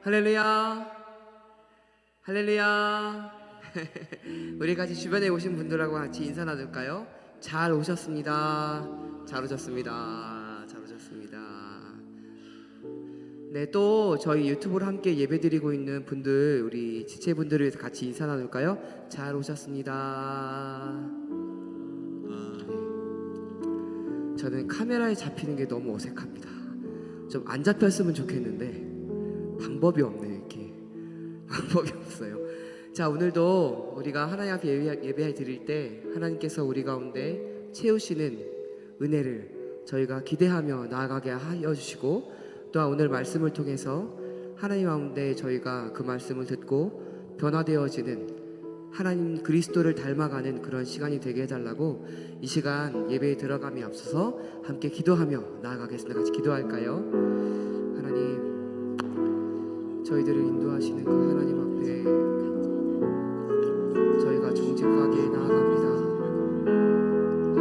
할렐루야, 할렐루야. 우리 같이 주변에 오신 분들하고 같이 인사 나눌까요? 잘 오셨습니다. 잘 오셨습니다. 잘 오셨습니다. 네, 또 저희 유튜브로 함께 예배드리고 있는 분들, 우리 지체분들을 위해서 같이 인사 나눌까요? 잘 오셨습니다. 저는 카메라에 잡히는 게 너무 어색합니다. 좀 안 잡혔으면 좋겠는데 방법이 없네요. 이렇게 방법이 없어요. 자, 오늘도 우리가 하나님 앞에 예배 드릴 때 하나님께서 우리 가운데 채우시는 은혜를 저희가 기대하며 나아가게 하여 주시고, 또한 오늘 말씀을 통해서 하나님 가운데 저희가 그 말씀을 듣고 변화되어지는 하나님 그리스도를 닮아가는 그런 시간이 되게 해달라고 이 시간 예배에 들어감에 앞서서 함께 기도하며 나아가겠습니다. 같이 기도할까요? 하나님, 저희들을 인도하시는 그 하나님 앞에 저희가 정직하게 나아갑니다.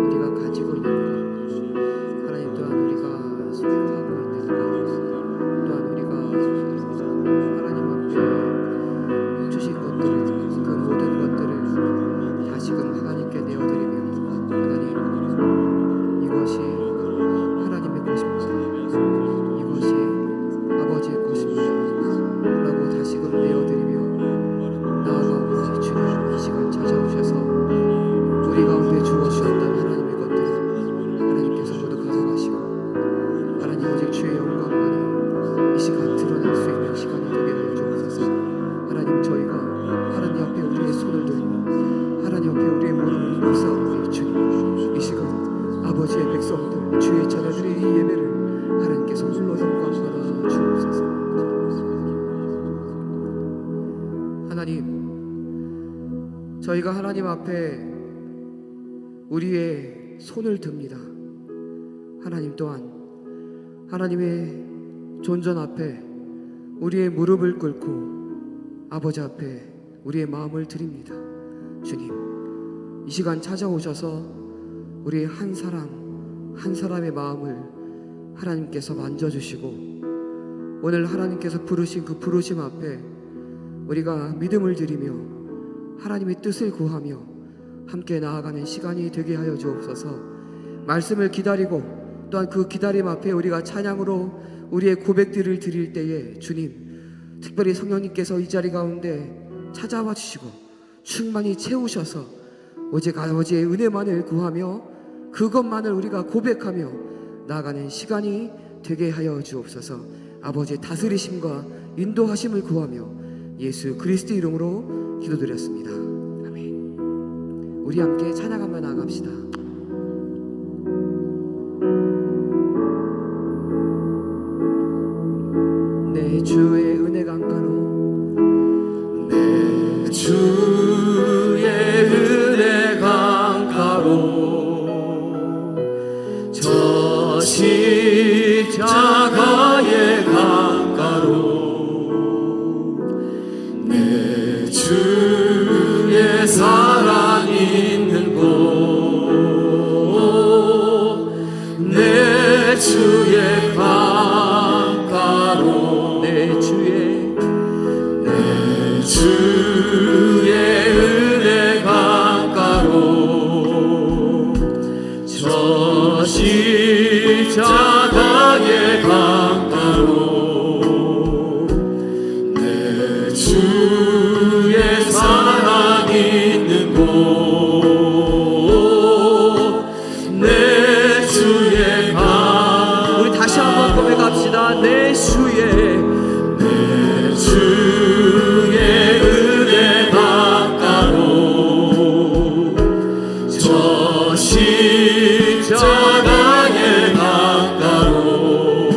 우리가 가지고 있는 것, 하나님, 또한 우리가 소유하고 있는 것, 또한 우리가 하나님 앞에 주신 것들을, 그 모든 것들을 다시금 하나님께 내어드리며, 하나님, 이것이 하나님의 것입니다. 이것이 아버지의 것입니다 라고 다시금 내어드리며 나아가고, 주님 이 시간 찾아오셔서 우리 가운데 주어주셨던 하나님의 것들을 하나님께서 모두 가져가시고, 하나님 오직 주의 영광만이 이 시간 드러날 수 있는 시간이 되게 하여 주옵소서. 하나님, 저희가 하나님 앞에 우리의 손을 들고 하나님 앞에 우리의 무릎을 꿇사오니, 주님 이 시간 아버지의 백성들, 주의 자녀들의 이 예배를 하나님께서 홀로 영광받아 주옵소서. 하나님, 저희가 하나님 앞에 우리의 손을 듭니다. 하나님, 또한 하나님의 존전 앞에 우리의 무릎을 꿇고 아버지 앞에 우리의 마음을 드립니다. 주님, 이 시간 찾아오셔서 우리 한 사람 한 사람의 마음을 하나님께서 만져주시고, 오늘 하나님께서 부르신 그 부르심 앞에 우리가 믿음을 드리며 하나님의 뜻을 구하며 함께 나아가는 시간이 되게 하여 주옵소서. 말씀을 기다리고 또한 그 기다림 앞에 우리가 찬양으로 우리의 고백들을 드릴 때에 주님, 특별히 성령님께서 이 자리 가운데 찾아와 주시고 충만히 채우셔서 오직 아버지의 은혜만을 구하며 그것만을 우리가 고백하며 나아가는 시간이 되게 하여 주옵소서. 아버지의 다스리심과 인도하심을 구하며 예수 그리스도 이름으로 기도드렸습니다. 아멘. 우리 함께 찬양하며 나아갑시다. 내 주의 은혜 강가로, 내 주의 은혜 강가로, 저 십자가의 강가로, 내 주의 사랑 있는 곳, 내 주의 강가로, 내 주의 은혜 강가로, 저 십자가의 강가로, 내 주의 사랑 있는 곳, 내 주의 강. 우리 다시 한번 고백합시다. 내 주의 은혜 강가로, 저 십자가의 강가로,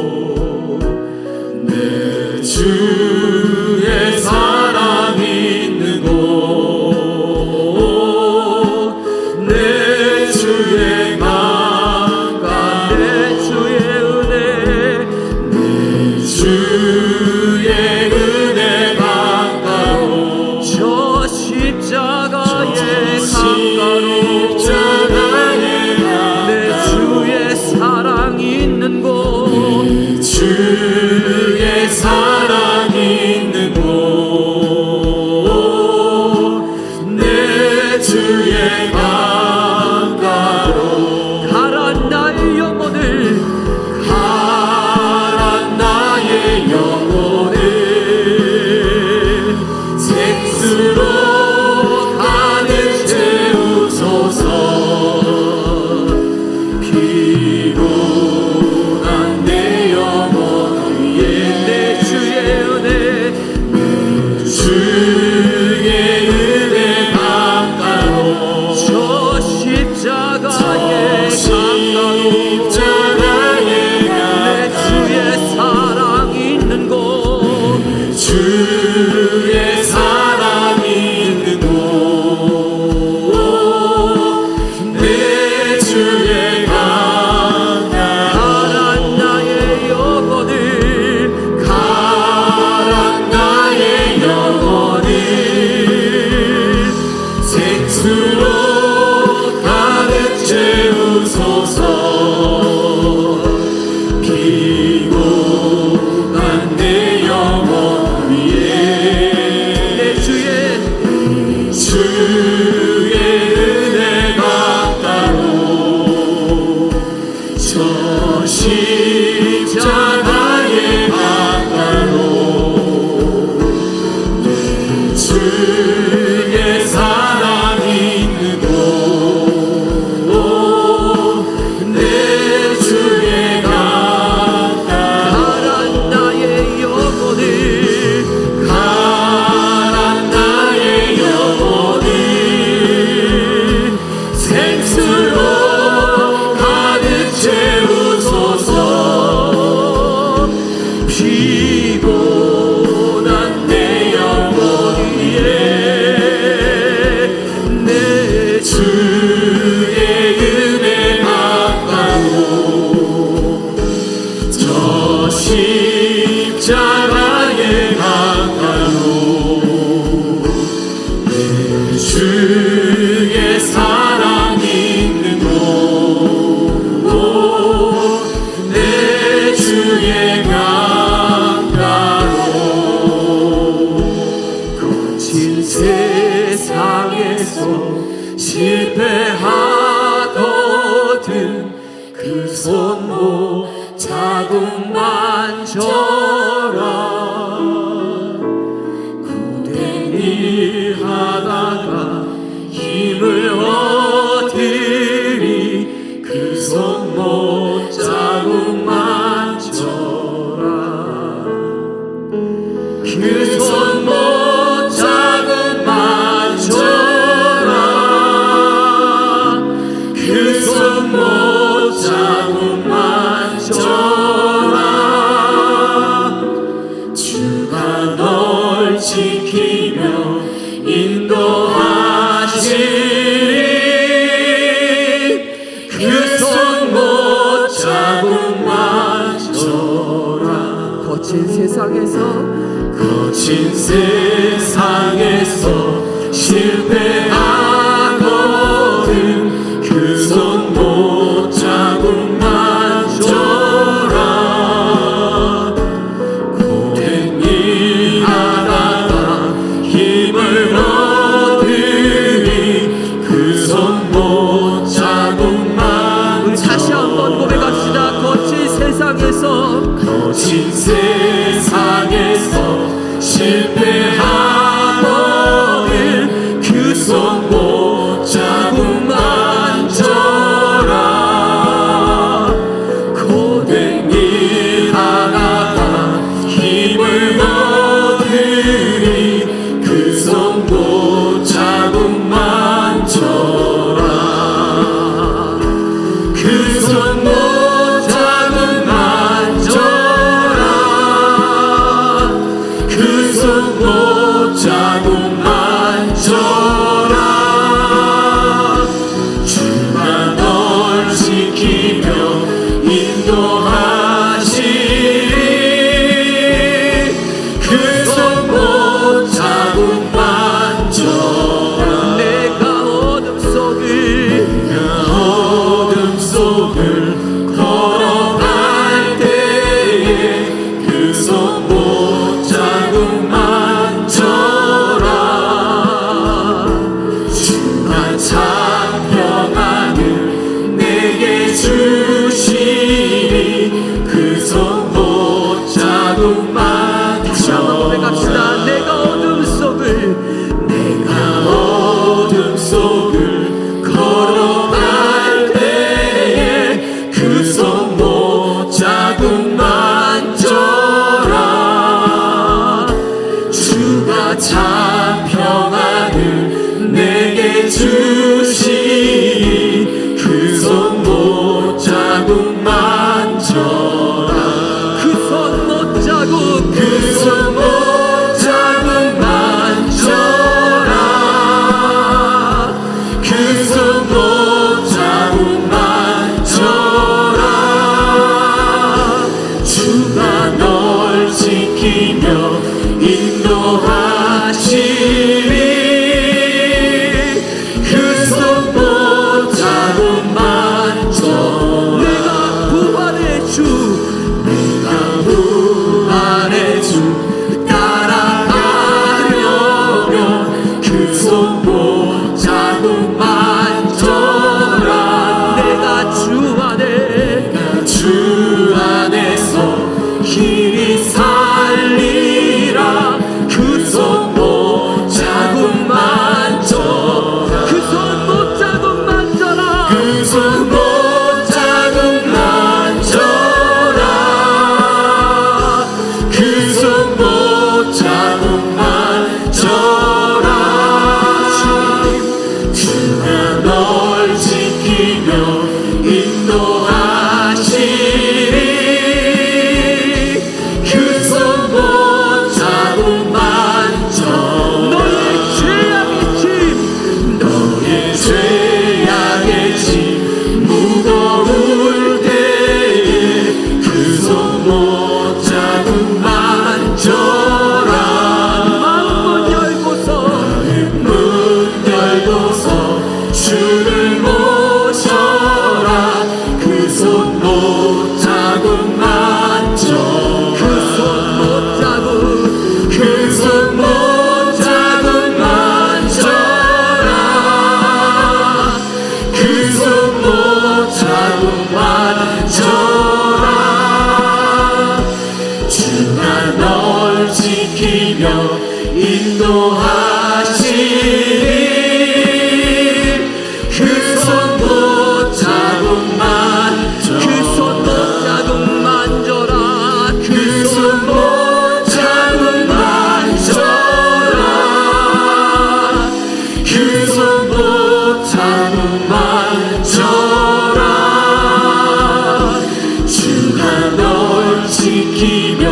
피곤한 내 영혼 위에 내 주의 은혜 주의 은혜 가까워 저 십자가에 가까워 내 주의 사랑 있는 곳 주의 사랑이 있는 곳 내 주의 가란 나의 영혼을 가란 나의 영혼을 생수로 가득 채우소서 피곤한 내 영혼 위에 내 주의 은혜 가까워 저 십자가에 가까워 주의 사랑이 있는 곳 내 주의 가란 나의 영혼을 가란 나의 영혼을 생수로 가득 채우소서 피곤한 내 영혼 위에 내 주의 은혜 가까워 저 십자가에 가까워 내 주의 사랑이 있는 곳 내 주의 가까워 거친 세상에서 실패하거든 그 손 못 자국 만져라 고된 일 하다가 힘을 얻으리 그 손 못 자국 만져라 그 손 못 자국 만져라 그 손 못 자국 만져라 주가 널 지키며 인도하시리 그 손 못 자국 만져라 거친 세상에서 거친 세상에서 실패하거든 그 손 못 자국 만져라 고된 일 하다가 힘을 얻으리 그 손 못 자국 만져라 우리 다시 한번 고백합시다. 거친 세상에서 거친 세상에서 실패하거든 그 손 못 자국 만져라 고된 일 하다가 힘을 얻으리 그 손 못 자국 만져라 그 손 못 자국 만져라 그 손 못 자국 만져라 주가 널 지키며 인도하시리 그 손 못 자국 만져라 내가 어둠 속을 걸어갈 때에 그 손 못 자국 만져라 주가 참 평안을 내게 주시니 그 손 못 자국 다시 한번 고백합시다. 만져라 내가 어둠 속을 걸어갈 때에 그 지키며 인도하시니 그 손 붙잡고 만져라 그 손 붙잡고 만져라 그 손 붙잡고 만져라 그 손 붙잡고 만져라 주가 널 지키며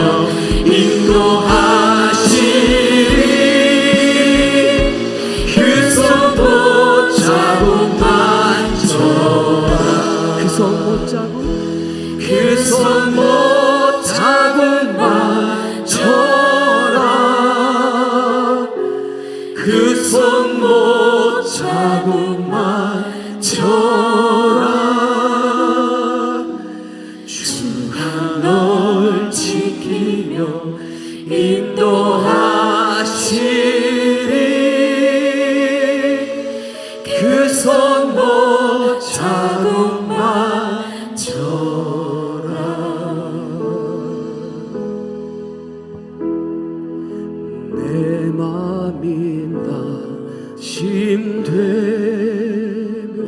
인도하시니 그 손 붙잡고 만져라 그 손 붙잡고 그 손 붙잡고 만져라 그 손 붙잡고 만져라 주가 널 지키며 인도하시니 그 손 붙잡고 만져라 내 맘이 낙심되며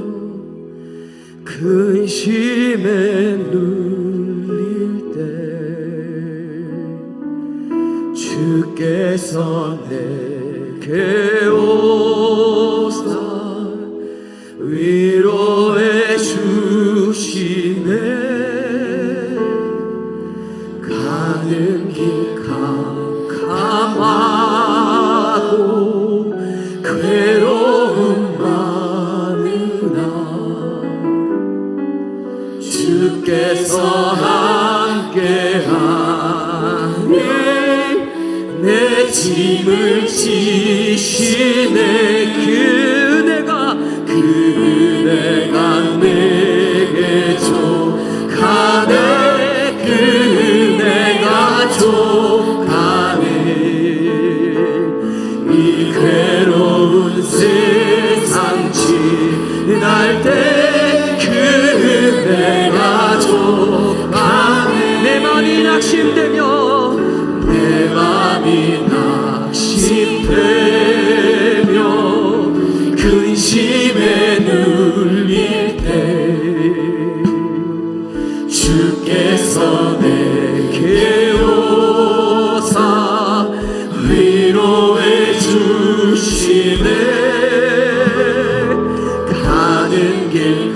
근심에 눌릴 때 주께서 내게 오사 위로해 주시네 가는 길 캄캄하고 괴로움 많으나 주께서 함께하니 내 짐을 지시네 그네가 내게 족하네 그네가 족하네 이 괴로운 세상 지날 때 그네가 족하네 내 맘이 낙심되며 내 맘이 낙심되며 근심에 눌릴 때 주께서 내게 오사 위로해 주시네 가는 길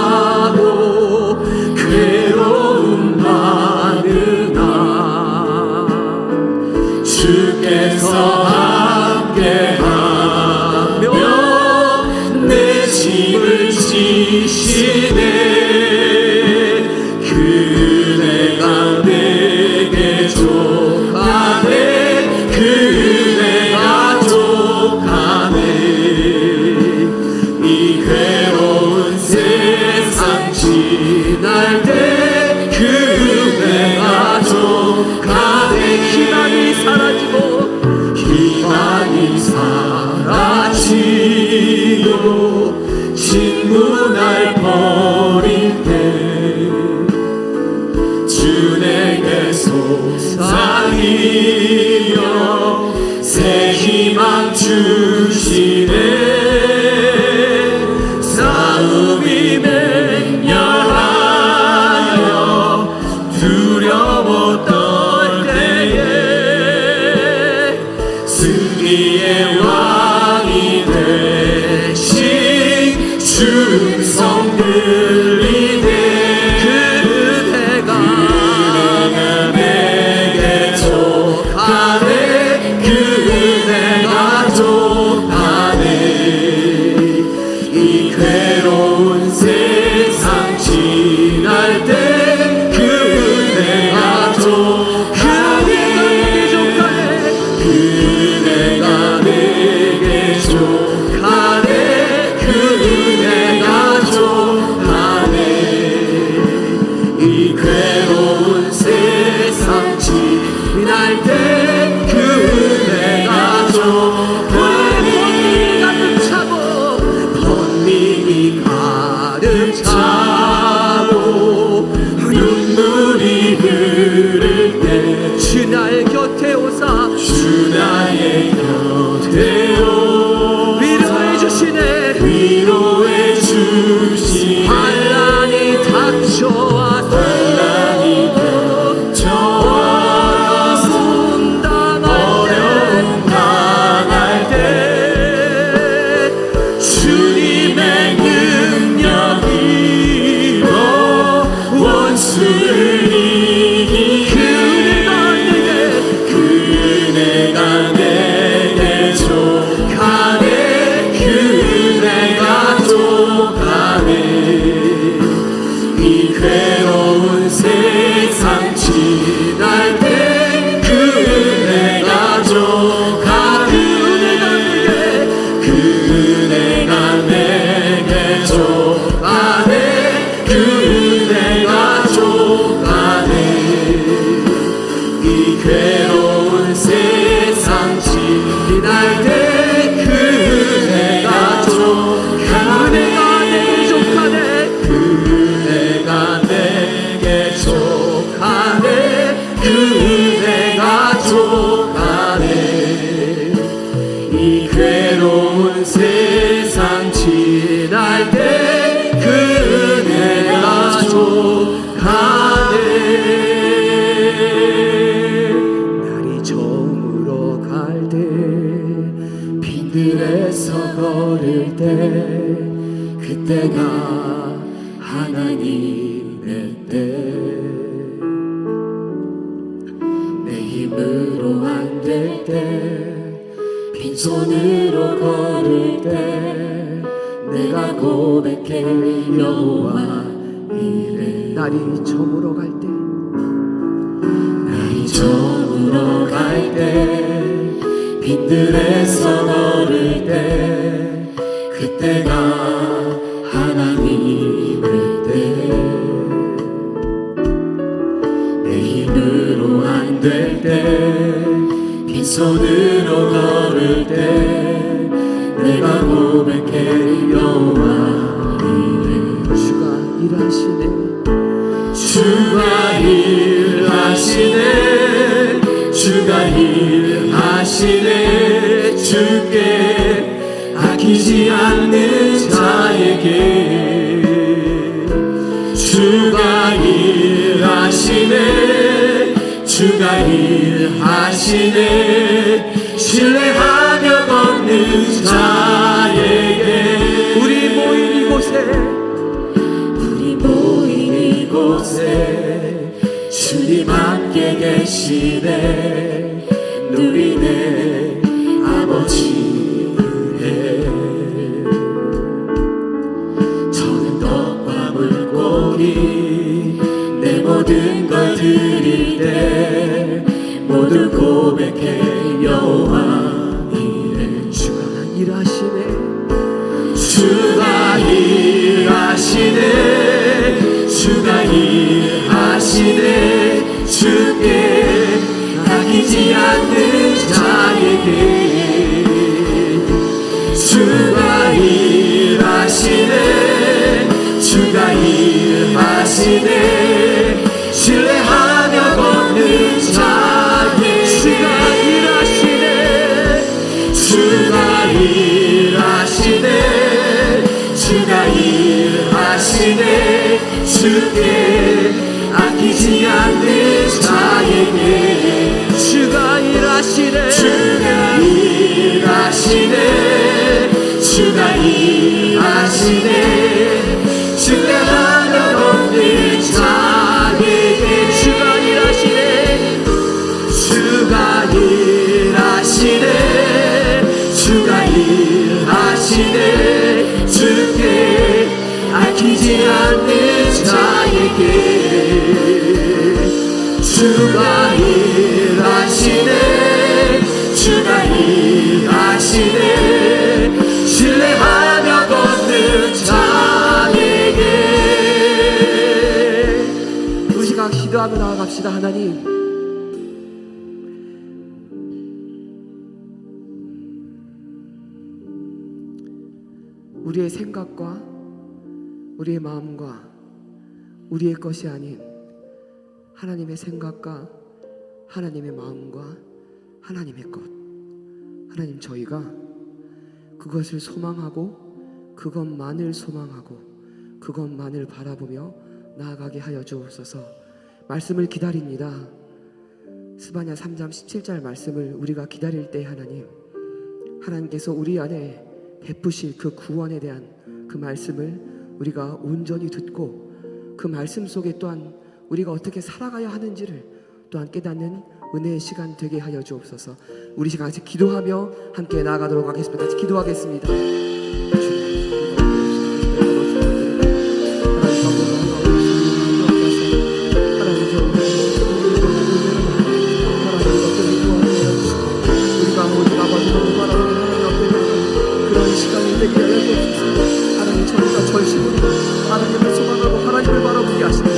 캄캄하고 괴로움 많으나 주께서 함께하며 내 짐을 지시네 그네가 내게 족하네 그네가 족하네 이 괴로운 세상 지날 때 그네가 족하네 희망이 사라지고 친구 날 버릴 때 주 내게 속삭이며 새 희망 주시네 싸움이 맹렬하여 두려워 떨 때에 승리의 왕이 되신 충성 들리네 그대가 내게 족하네 그대가 족하네 이 괴로운 세상 지날 때 그대가 족하네 그대가 내게 족하네 그대가 족하네 이 괴로운 세상 지날 때 그대가 족하네 번민이 가득 차고 눈물이 흐를 때 주 날 저와 어려움 당할 때 주님의 능력으로 원수를 이기는 그 은혜가 내게 족하네. 그 은혜가 족하네. 이 괴로운 세상 지날 때 그 은혜가 족하네. 그 은혜가 내게 족하네. 그 은혜가 족하네. 이 괴로운 세상 지날 때 그 은혜가 족하네. 그 은혜가 내게 족하네. 그 은혜가 족하네. 이 괴로운 세상 지날 때 그 은혜가 족하네. 날이 저물어 갈 때 빈들에서 걸을 때 그때가 하나님의 때. 내 힘으로 안 될 때 빈손으로 걸을 때 내가 고백해 여호와 이래. 날이 저물어 갈 때 날이 저물어 갈 때 빈들에서 걸을 때 그때가 하나님의 때. 내 힘으로 안 될 때 빈손으로 걸을 때 내가 고백해 여호와 이래. 주가 일하시네. 주가 일하시네. 주가 일하시네. 주께 아끼지 않는 자에게 주가 일하시네. 주가 일하시네. 신뢰하며 걷는 자에게 우리 모인 이곳에 주님 함께 계시네. 누리네 아버지 은혜. 저는 떡과 물고기 내 모든 걸 드릴 때 모두 고백해 여호와 이래. 주가 일하시네. 주가 일하시네. 주가 일하시네. 주께 아끼지 않는 자에게 주가 일하시네. 주가 일하시네. 신뢰하며 걷는 자에게 주가 일하시네. 주가 일하시네. 주가 일하시네. 주께 아끼지 않는 자에게 주가 일하시네. 주가 일하시네. 주가 일하시네. 신뢰하며 걷는 자에게 주가 일하시네. 주가 일하시네. 주가 일하시네. 주께 아끼지 않는 자에게 주가 일하시네. 주가 일하시네. 신뢰하며 걷는 자에게. 우리 시간 기도하며 나아갑시다. 하나님, 우리의 생각과 우리의 마음과 우리의 것이 아닌 하나님의 생각과 하나님의 마음과 하나님의 것, 하나님, 저희가 그것을 소망하고 그것만을 소망하고 그것만을 바라보며 나아가게 하여 주옵소서. 말씀을 기다립니다. 스바냐 3장 17절 말씀을 우리가 기다릴 때 하나님께서 우리 안에 베푸실 그 구원에 대한 그 말씀을 우리가 온전히 듣고 그 말씀 속에 또한 우리가 어떻게 살아가야 하는지를 또한 깨닫는 은혜의 시간 되게 하여 주옵소서. 우리 시간 같이 기도하며 함께 나아가도록 하겠습니다. 같이 기도하겠습니다. 절심으로 하나님을 소망하고 하나님을 바라보게 하시고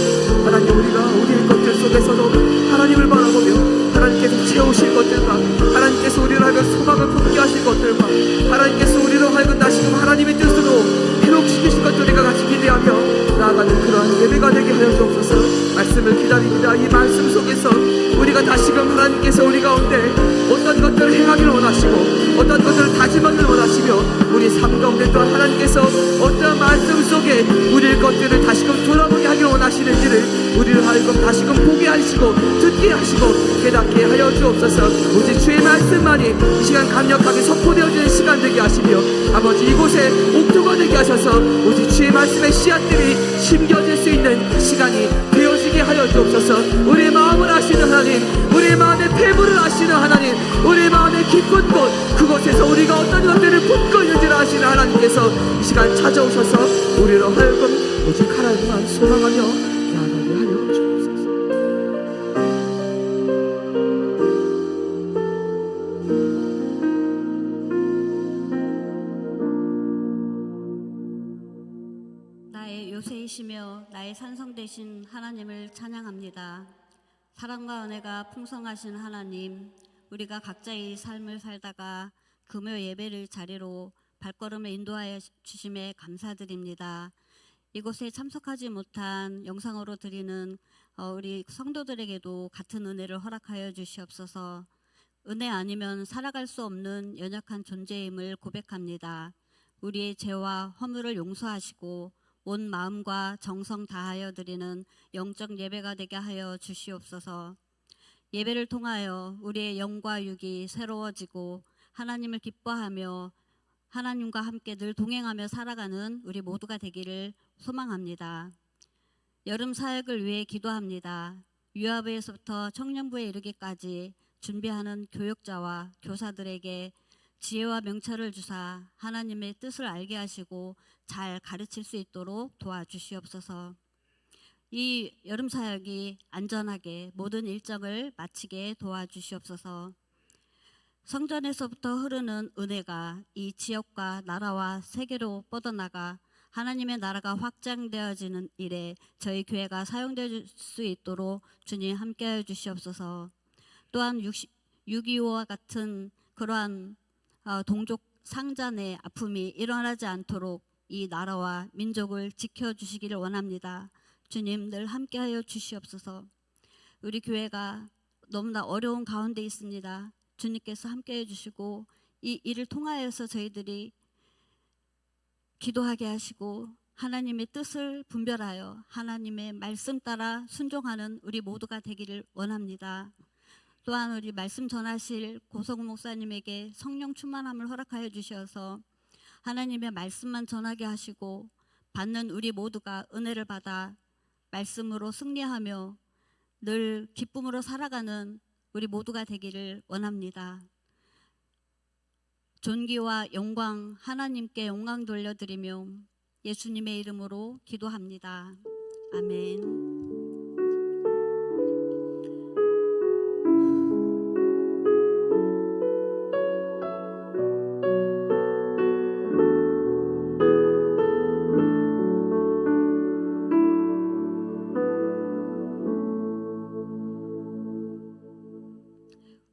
하나님 우리가 우리의 것들 속에서도 하나님을 바라보며 하나님께서 채우실 것들과 하나님께서 우리를 하여 소망을 품게 하실 것들과 하나님께서 우리로 하여금 다시금 하나님의 뜻으로 회복시키실 것들 우리가 같이 기대하며 나아가는 그러한 예배가 되게 하여 주옵소서. 말씀을 기다립니다. 이 말씀 속에서 우리가 다시금 하나님께서 우리 가운데 어떤 것들을 행하기를 원하시고 어떤 것들을 다짐하기를 원하시며 우리 삶 가운데 또한 하나님께서 어떤 말씀 속에 우리의 것들을 다시금 돌아보게 하기를 원하시는지를 우리를 하여금 다시금 보게 하시고 듣게 하시고 깨닫게 하여 주옵소서. 오직 주의 말씀만이 이 시간 강력하게 선포되어지는 시간 되게 하시며 아버지 이곳에 옥토가 되게 하셔서 오직 주의 말씀의 씨앗들이 심겨질 수 있는 시간이 되어지게 하여 주옵소서. 우리의 마음을 아시는 하나님, 우리의 마음의 배부를 아시는 하나님, 우리의 마음의 깊은 곳 그곳에서 우리가 어떤 것들을 품고 있는지를 아시는 하나님께서 이 시간 찾아오셔서 우리로 하여금 오직 하나님만 소망하며 나아가게 하여 주옵소서. 나의 요새이시며 나의 산성 되신 하나님을 찬양합니다. 사랑과 은혜가 풍성하신 하나님, 우리가 각자의 삶을 살다가 금요 예배를 자리로 발걸음을 인도하여 주심에 감사드립니다. 이곳에 참석하지 못한 영상으로 드리는 우리 성도들에게도 같은 은혜를 허락하여 주시옵소서. 은혜 아니면 살아갈 수 없는 연약한 존재임을 고백합니다. 우리의 죄와 허물을 용서하시고 온 마음과 정성 다하여 드리는 영적 예배가 되게 하여 주시옵소서. 예배를 통하여 우리의 영과 육이 새로워지고 하나님을 기뻐하며 하나님과 함께 늘 동행하며 살아가는 우리 모두가 되기를 소망합니다. 여름 사역을 위해 기도합니다. 유아부에서부터 청년부에 이르기까지 준비하는 교역자와 교사들에게 지혜와 명철을 주사 하나님의 뜻을 알게 하시고 잘 가르칠 수 있도록 도와주시옵소서. 이 여름 사역이 안전하게 모든 일정을 마치게 도와주시옵소서. 성전에서부터 흐르는 은혜가 이 지역과 나라와 세계로 뻗어나가 하나님의 나라가 확장되어지는 일에 저희 교회가 사용될 수 있도록 주님 함께하여 주시옵소서. 또한 6.25와 같은 그러한 동족 상잔의 아픔이 일어나지 않도록 이 나라와 민족을 지켜주시기를 원합니다. 주님 늘 함께하여 주시옵소서. 우리 교회가 너무나 어려운 가운데 있습니다. 주님께서 함께해 주시고 이 일을 통하여서 저희들이 기도하게 하시고 하나님의 뜻을 분별하여 하나님의 말씀 따라 순종하는 우리 모두가 되기를 원합니다. 또한 우리 말씀 전하실 고성우 목사님에게 성령 충만함을 허락하여 주셔서 하나님의 말씀만 전하게 하시고 받는 우리 모두가 은혜를 받아 말씀으로 승리하며 늘 기쁨으로 살아가는 우리 모두가 되기를 원합니다. 존귀와 영광 하나님께 영광 돌려드리며 예수님의 이름으로 기도합니다. 아멘.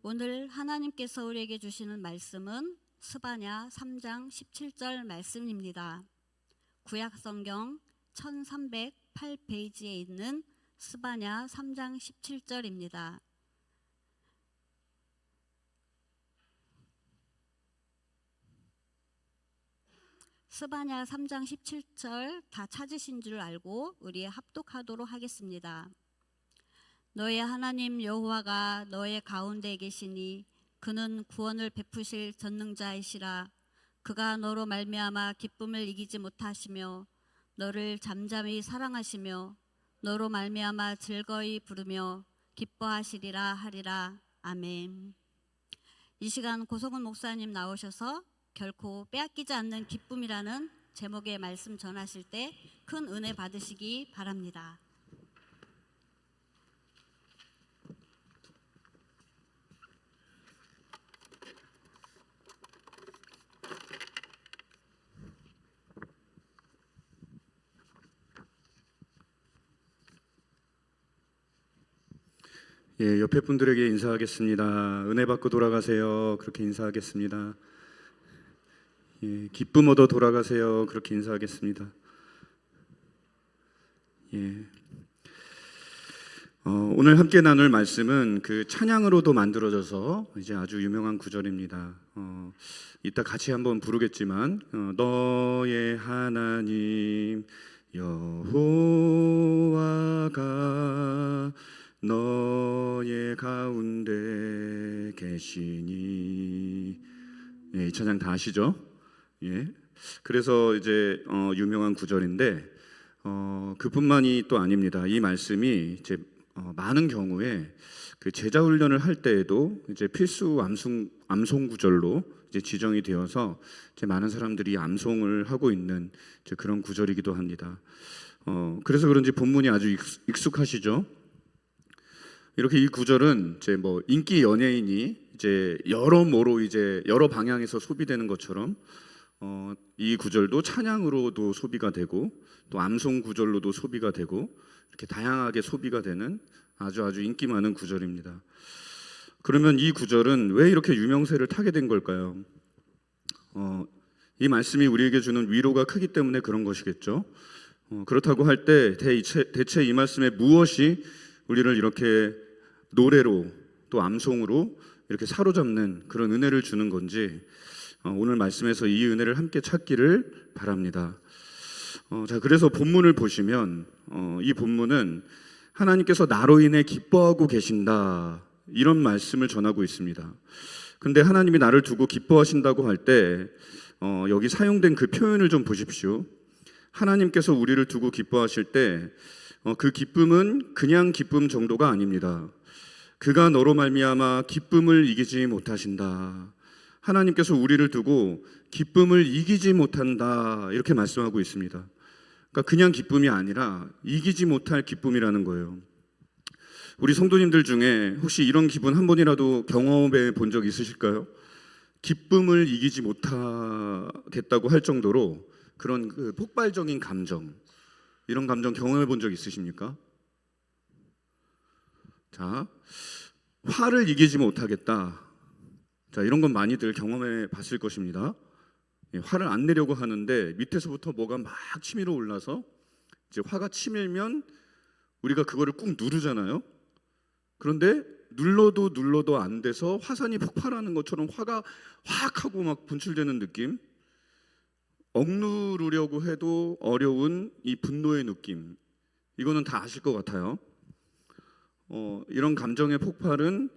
오늘 하나님께서 우리에게 주시는 말씀은 스바냐 3장 17절 말씀입니다. 구약성경 1308페이지에 있는 스바냐 3장 17절입니다. 스바냐 3장 17절 다 찾으신 줄 알고 우리 합독하도록 하겠습니다. 너의 하나님 여호와가 너의 가운데 계시니 그는 구원을 베푸실 전능자이시라. 그가 너로 말미암아 기쁨을 이기지 못하시며 너를 잠잠히 사랑하시며 너로 말미암아 즐거이 부르며 기뻐하시리라 하리라. 아멘. 이 시간 고성훈 목사님 나오셔서 결코 빼앗기지 않는 기쁨이라는 제목의 말씀 전하실 때 큰 은혜 받으시기 바랍니다. 예, 옆에 분들에게 인사하겠습니다. 은혜 받고 돌아가세요. 그렇게 인사하겠습니다. 예, 기쁨 얻어 돌아가세요. 그렇게 인사하겠습니다. 예. 오늘 함께 나눌 말씀은 그 찬양으로도 만들어져서 이제 아주 유명한 구절입니다. 이따 같이 한번 부르겠지만 너의 하나님 여호와가 너의 가운데 계시니. 예, 이 찬양 다 아시죠? 예. 그래서 이제 유명한 구절인데 그뿐만이 또 아닙니다. 이 말씀이 이제 많은 경우에 그 제자 훈련을 할 때에도 이제 필수 암송 구절로 이제 지정이 되어서 이제 많은 사람들이 암송을 하고 있는 이제 그런 구절이기도 합니다. 그래서 그런지 본문이 아주 익숙하시죠? 이렇게 이 구절은 이제 뭐 인기 연예인이 이제 여러모로 이제 여러 방향에서 소비되는 것처럼 이 구절도 찬양으로도 소비가 되고 또 암송 구절로도 소비가 되고 이렇게 다양하게 소비가 되는 아주 인기 많은 구절입니다. 그러면 이 구절은 왜 이렇게 유명세를 타게 된 걸까요? 이 말씀이 우리에게 주는 위로가 크기 때문에 그런 것이겠죠. 그렇다고 할 때 대체 이 말씀에 무엇이 우리를 이렇게 노래로 또 암송으로 이렇게 사로잡는 그런 은혜를 주는 건지 오늘 말씀에서 이 은혜를 함께 찾기를 바랍니다. 자, 그래서 본문을 보시면 이 본문은 하나님께서 나로 인해 기뻐하고 계신다 이런 말씀을 전하고 있습니다. 근데 하나님이 나를 두고 기뻐하신다고 할 때 여기 사용된 그 표현을 좀 보십시오. 하나님께서 우리를 두고 기뻐하실 때 그 기쁨은 그냥 기쁨 정도가 아닙니다. 그가 너로 말미암아 기쁨을 이기지 못하신다. 하나님께서 우리를 두고 기쁨을 이기지 못한다 이렇게 말씀하고 있습니다. 그러니까 그냥 기쁨이 아니라 이기지 못할 기쁨이라는 거예요. 우리 성도님들 중에 혹시 이런 기분 한 번이라도 경험해 본 적 있으실까요? 기쁨을 이기지 못하겠다고 할 정도로 그런 그 폭발적인 감정, 이런 감정 경험해 본 적 있으십니까? 자, 화를 이기지 못하겠다. 자, 이런 건 많이들 경험해 봤을 것입니다. 화를 안 내려고 하는데 밑에서부터 뭐가 막 치밀어 올라서 이제 화가 치밀면 우리가 그거를 꾹 누르잖아요. 그런데 눌러도 안 돼서 화산이 폭발하는 것처럼 화가 확 하고 막 분출되는 느낌. 억누르려고 해도 어려운 이 분노의 느낌. 이거는 다 아실 것 같아요. 이런 감정의 폭발은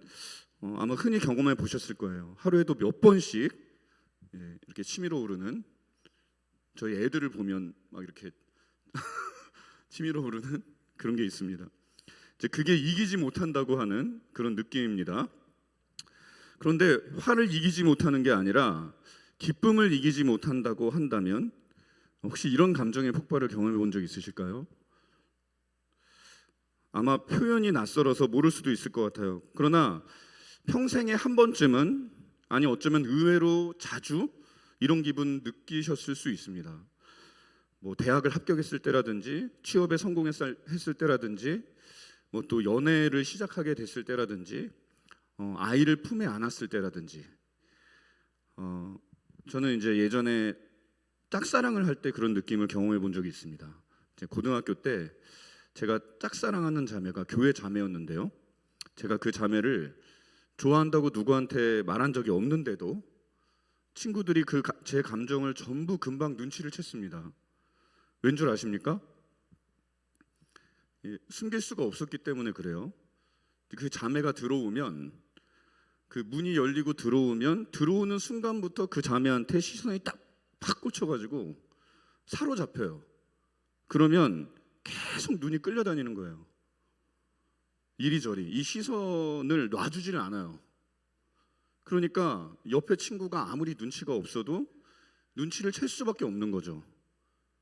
아마 흔히 경험해 보셨을 거예요. 하루에도 몇 번씩 이렇게 치밀어 오르는, 저희 애들을 보면 막 이렇게 치밀어 오르는 그런 게 있습니다. 이제 그게 이기지 못한다고 하는 그런 느낌입니다. 그런데 화를 이기지 못하는 게 아니라 기쁨을 이기지 못한다고 한다면 혹시 이런 감정의 폭발을 경험해 본 적 있으실까요? 아마 표현이 낯설어서 모를 수도 있을 것 같아요. 그러나 평생에 한 번쯤은, 아니 어쩌면 의외로 자주 이런 기분 느끼셨을 수 있습니다. 뭐 대학을 합격했을 때라든지 취업에 성공했을 때라든지 뭐 또 연애를 시작하게 됐을 때라든지 아이를 품에 안았을 때라든지 저는 이제 예전에 짝사랑을 할 때 그런 느낌을 경험해 본 적이 있습니다. 이제 고등학교 때 제가 짝사랑하는 자매가 교회 자매였는데요. 제가 그 자매를 좋아한다고 누구한테 말한 적이 없는데도 친구들이 제 감정을 전부 금방 눈치를 챘습니다. 왠 줄 아십니까? 숨길 수가 없었기 때문에 그래요. 그 자매가 들어오면, 그 문이 열리고 들어오는 순간부터 그 자매한테 시선이 딱 팍 꽂혀가지고 사로잡혀요. 그러면 계속 눈이 끌려다니는 거예요. 이리저리 이 시선을 놔주지를 않아요. 그러니까 옆에 친구가 아무리 눈치가 없어도 눈치를 챌 수밖에 없는 거죠.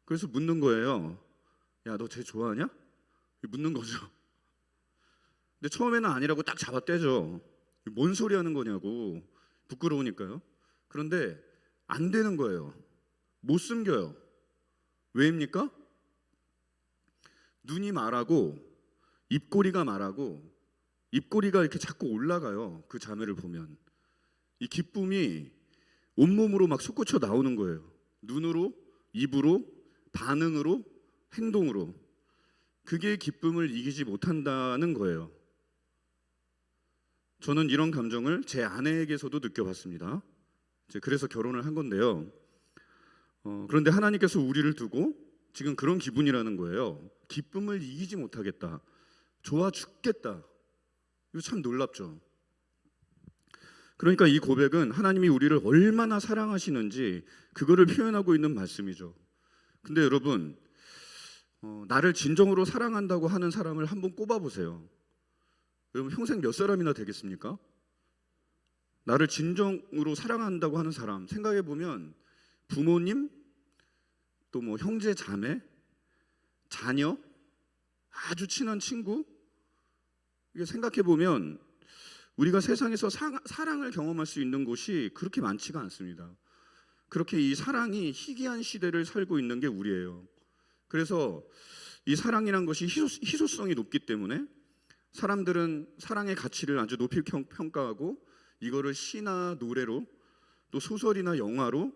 그래서 묻는 거예요. 야, 너 쟤 좋아하냐? 묻는 거죠. 근데 처음에는 아니라고 딱 잡아떼죠. 뭔 소리 하는 거냐고, 부끄러우니까요. 그런데 안 되는 거예요. 못 숨겨요. 왜입니까? 눈이 말하고 입꼬리가 말하고, 입꼬리가 이렇게 자꾸 올라가요. 그 자매를 보면 이 기쁨이 온몸으로 막 솟구쳐 나오는 거예요. 눈으로, 입으로, 반응으로, 행동으로. 그게 기쁨을 이기지 못한다는 거예요. 저는 이런 감정을 제 아내에게서도 느껴봤습니다. 그래서 결혼을 한 건데요. 그런데 하나님께서 우리를 두고 지금 그런 기분이라는 거예요. 기쁨을 이기지 못하겠다. 좋아 죽겠다. 이거 참 놀랍죠. 그러니까 이 고백은 하나님이 우리를 얼마나 사랑하시는지 그거를 표현하고 있는 말씀이죠. 근데 여러분, 나를 진정으로 사랑한다고 하는 사람을 한번 꼽아보세요. 여러분, 평생 몇 사람이나 되겠습니까? 나를 진정으로 사랑한다고 하는 사람 생각해보면 부모님, 또 뭐 형제 자매, 자녀, 아주 친한 친구, 이게 생각해보면 우리가 세상에서 사랑을 경험할 수 있는 곳이 그렇게 많지가 않습니다. 그렇게 이 사랑이 희귀한 시대를 살고 있는 게 우리예요. 그래서 이 사랑이란 것이 희소성이 높기 때문에 사람들은 사랑의 가치를 아주 높이 평가하고 이거를 시나 노래로, 또 소설이나 영화로,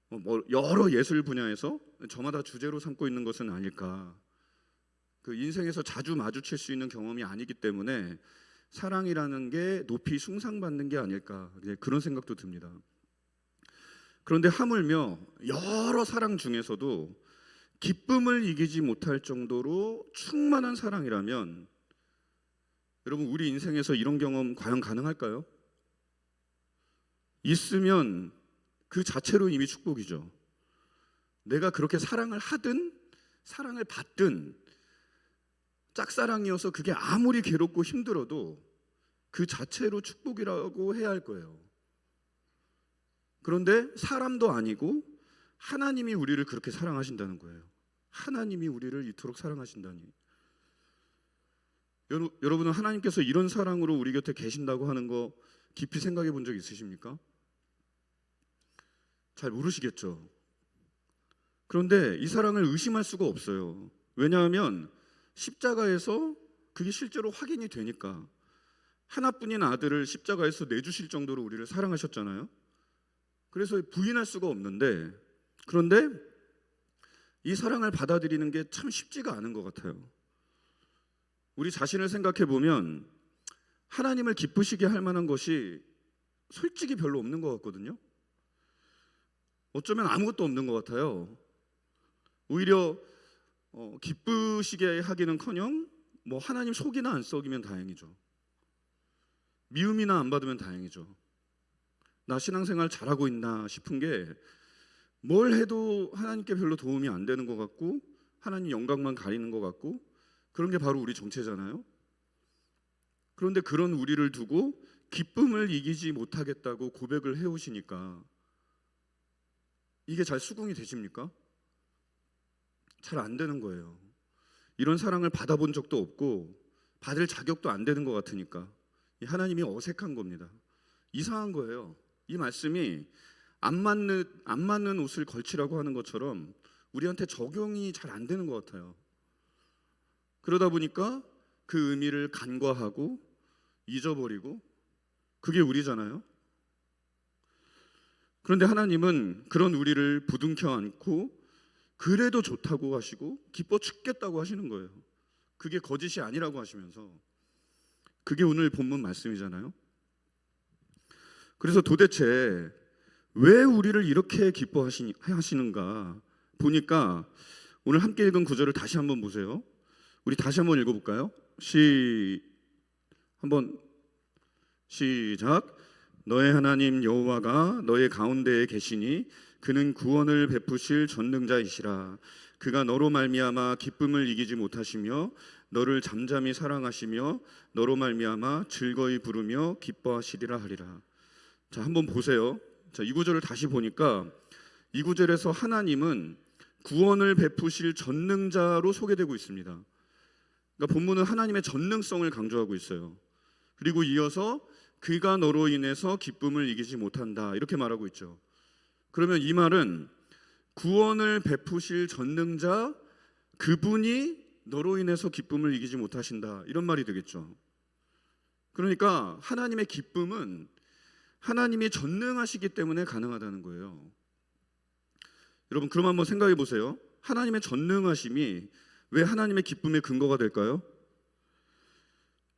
뭐 여러 예술 분야에서 저마다 주제로 삼고 있는 것은 아닐까. 그 인생에서 자주 마주칠 수 있는 경험이 아니기 때문에 사랑이라는 게 높이 숭상받는 게 아닐까, 그런 생각도 듭니다. 그런데 하물며 여러 사랑 중에서도 기쁨을 이기지 못할 정도로 충만한 사랑이라면, 여러분, 우리 인생에서 이런 경험 과연 가능할까요? 있으면 그 자체로 이미 축복이죠. 내가 그렇게 사랑을 하든 사랑을 받든 짝사랑이어서 그게 아무리 괴롭고 힘들어도 그 자체로 축복이라고 해야 할 거예요. 그런데 사람도 아니고 하나님이 우리를 그렇게 사랑하신다는 거예요. 하나님이 우리를 이토록 사랑하신다니. 여러분은 하나님께서 이런 사랑으로 우리 곁에 계신다고 하는 거 깊이 생각해 본 적 있으십니까? 잘 모르시겠죠. 그런데 이 사랑을 의심할 수가 없어요. 왜냐하면 십자가에서 그게 실제로 확인이 되니까. 하나뿐인 아들을 십자가에서 내주실 정도로 우리를 사랑하셨잖아요. 그래서 부인할 수가 없는데, 그런데 이 사랑을 받아들이는 게 참 쉽지가 않은 것 같아요. 우리 자신을 생각해 보면 하나님을 기쁘시게 할 만한 것이 솔직히 별로 없는 것 같거든요. 어쩌면 아무것도 없는 것 같아요. 오히려 기쁘시게 하기는커녕 뭐 하나님 속이나 안 썩이면 다행이죠. 미움이나 안 받으면 다행이죠. 나 신앙생활 잘하고 있나 싶은 게 뭘 해도 하나님께 별로 도움이 안 되는 것 같고 하나님 영광만 가리는 것 같고, 그런 게 바로 우리 정체잖아요. 그런데 그런 우리를 두고 기쁨을 이기지 못하겠다고 고백을 해오시니까 이게 잘 수긍이 되십니까? 잘 안 되는 거예요. 이런 사랑을 받아본 적도 없고 받을 자격도 안 되는 것 같으니까 하나님이 어색한 겁니다. 이상한 거예요. 이 말씀이 안 맞는 옷을 걸치라고 하는 것처럼 우리한테 적용이 잘 안 되는 것 같아요. 그러다 보니까 그 의미를 간과하고 잊어버리고, 그게 우리잖아요. 그런데 하나님은 그런 우리를 부둥켜 안고 그래도 좋다고 하시고 기뻐 죽겠다고 하시는 거예요. 그게 거짓이 아니라고 하시면서. 그게 오늘 본문 말씀이잖아요. 그래서 도대체 왜 우리를 이렇게 기뻐하시는가 보니까 오늘 함께 읽은 구절을 다시 한번 보세요. 우리 다시 한번 읽어볼까요? 한번 시작. 너의 하나님 여호와가 너의 가운데에 계시니 그는 구원을 베푸실 전능자이시라. 그가 너로 말미암아 기쁨을 이기지 못하시며 너를 잠잠히 사랑하시며 너로 말미암아 즐거이 부르며 기뻐하시리라 하리라. 자, 한번 보세요. 자, 이 구절을 다시 보니까 이 구절에서 하나님은 구원을 베푸실 전능자로 소개되고 있습니다. 그러니까 본문은 하나님의 전능성을 강조하고 있어요. 그리고 이어서 그가 너로 인해서 기쁨을 이기지 못한다 이렇게 말하고 있죠. 그러면 이 말은 구원을 베푸실 전능자 그분이 너로 인해서 기쁨을 이기지 못하신다 이런 말이 되겠죠. 그러니까 하나님의 기쁨은 하나님이 전능하시기 때문에 가능하다는 거예요. 여러분 그럼 한번 생각해 보세요. 하나님의 전능하심이 왜 하나님의 기쁨의 근거가 될까요?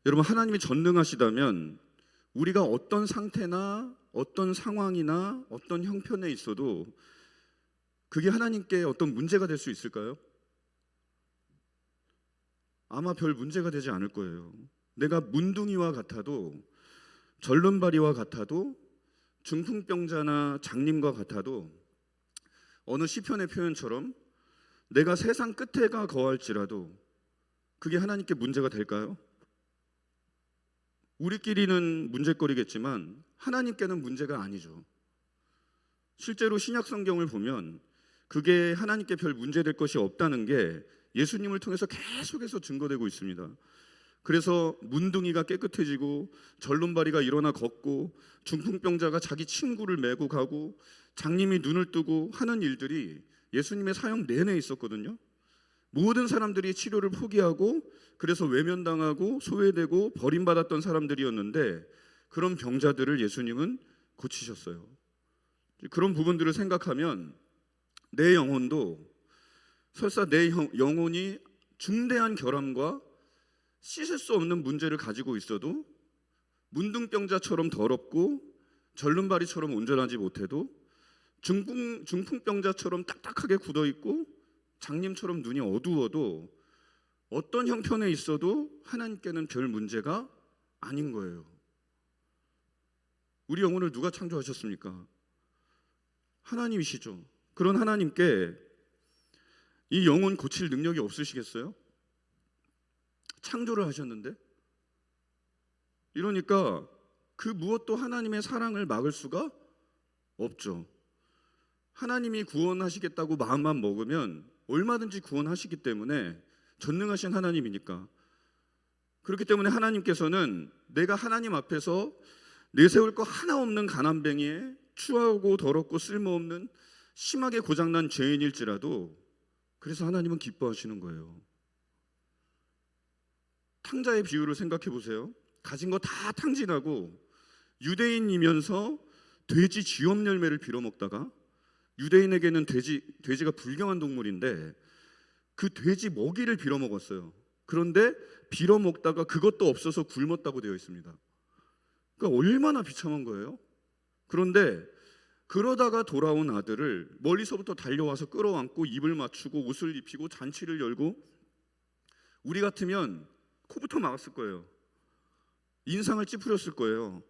여러분 하나님이 전능하시다면 우리가 어떤 상태나 어떤 상황이나 어떤 형편에 있어도 그게 하나님께 어떤 문제가 될 수 있을까요? 아마 별 문제가 되지 않을 거예요. 내가 문둥이와 같아도 절름발이와 같아도 중풍병자나 장님과 같아도 어느 시편의 표현처럼 내가 세상 끝에가 거할지라도 그게 하나님께 문제가 될까요? 우리끼리는 문제거리겠지만 하나님께는 문제가 아니죠. 실제로 신약 성경을 보면 그게 하나님께 별 문제될 것이 없다는 게 예수님을 통해서 계속해서 증거되고 있습니다. 그래서 문둥이가 깨끗해지고 절름발이가 일어나 걷고 중풍병자가 자기 친구를 메고 가고 장님이 눈을 뜨고 하는 일들이 예수님의 사역 내내 있었거든요. 모든 사람들이 치료를 포기하고 그래서 외면당하고 소외되고 버림받았던 사람들이었는데 그런 병자들을 예수님은 고치셨어요. 그런 부분들을 생각하면 내 영혼도 설사 내 영혼이 중대한 결함과 씻을 수 없는 문제를 가지고 있어도 문둥병자처럼 더럽고 절름발이처럼 온전하지 못해도 중풍병자처럼 딱딱하게 굳어있고 장님처럼 눈이 어두워도 어떤 형편에 있어도 하나님께는 별 문제가 아닌 거예요. 우리 영혼을 누가 창조하셨습니까? 하나님이시죠. 그런 하나님께 이 영혼 고칠 능력이 없으시겠어요? 창조를 하셨는데? 이러니까 그 무엇도 하나님의 사랑을 막을 수가 없죠. 하나님이 구원하시겠다고 마음만 먹으면 얼마든지 구원하시기 때문에 전능하신 하나님이니까. 그렇기 때문에 하나님께서는 내가 하나님 앞에서 내세울 거 하나 없는 가난뱅이에 추하고 더럽고 쓸모없는 심하게 고장난 죄인일지라도 그래서 하나님은 기뻐하시는 거예요. 탕자의 비유를 생각해 보세요. 가진 거 다 탕진하고 유대인이면서 돼지 쥐염 열매를 빌어먹다가 유대인에게는 돼지가 불경한 동물인데 그 돼지 먹이를 빌어먹었어요. 그런데 빌어먹다가 그것도 없어서 굶었다고 되어 있습니다. 그러니까 얼마나 비참한 거예요. 그런데 그러다가 돌아온 아들을 멀리서부터 달려와서 끌어안고 입을 맞추고 옷을 입히고 잔치를 열고 우리 같으면 코부터 막았을 거예요. 인상을 찌푸렸을 거예요.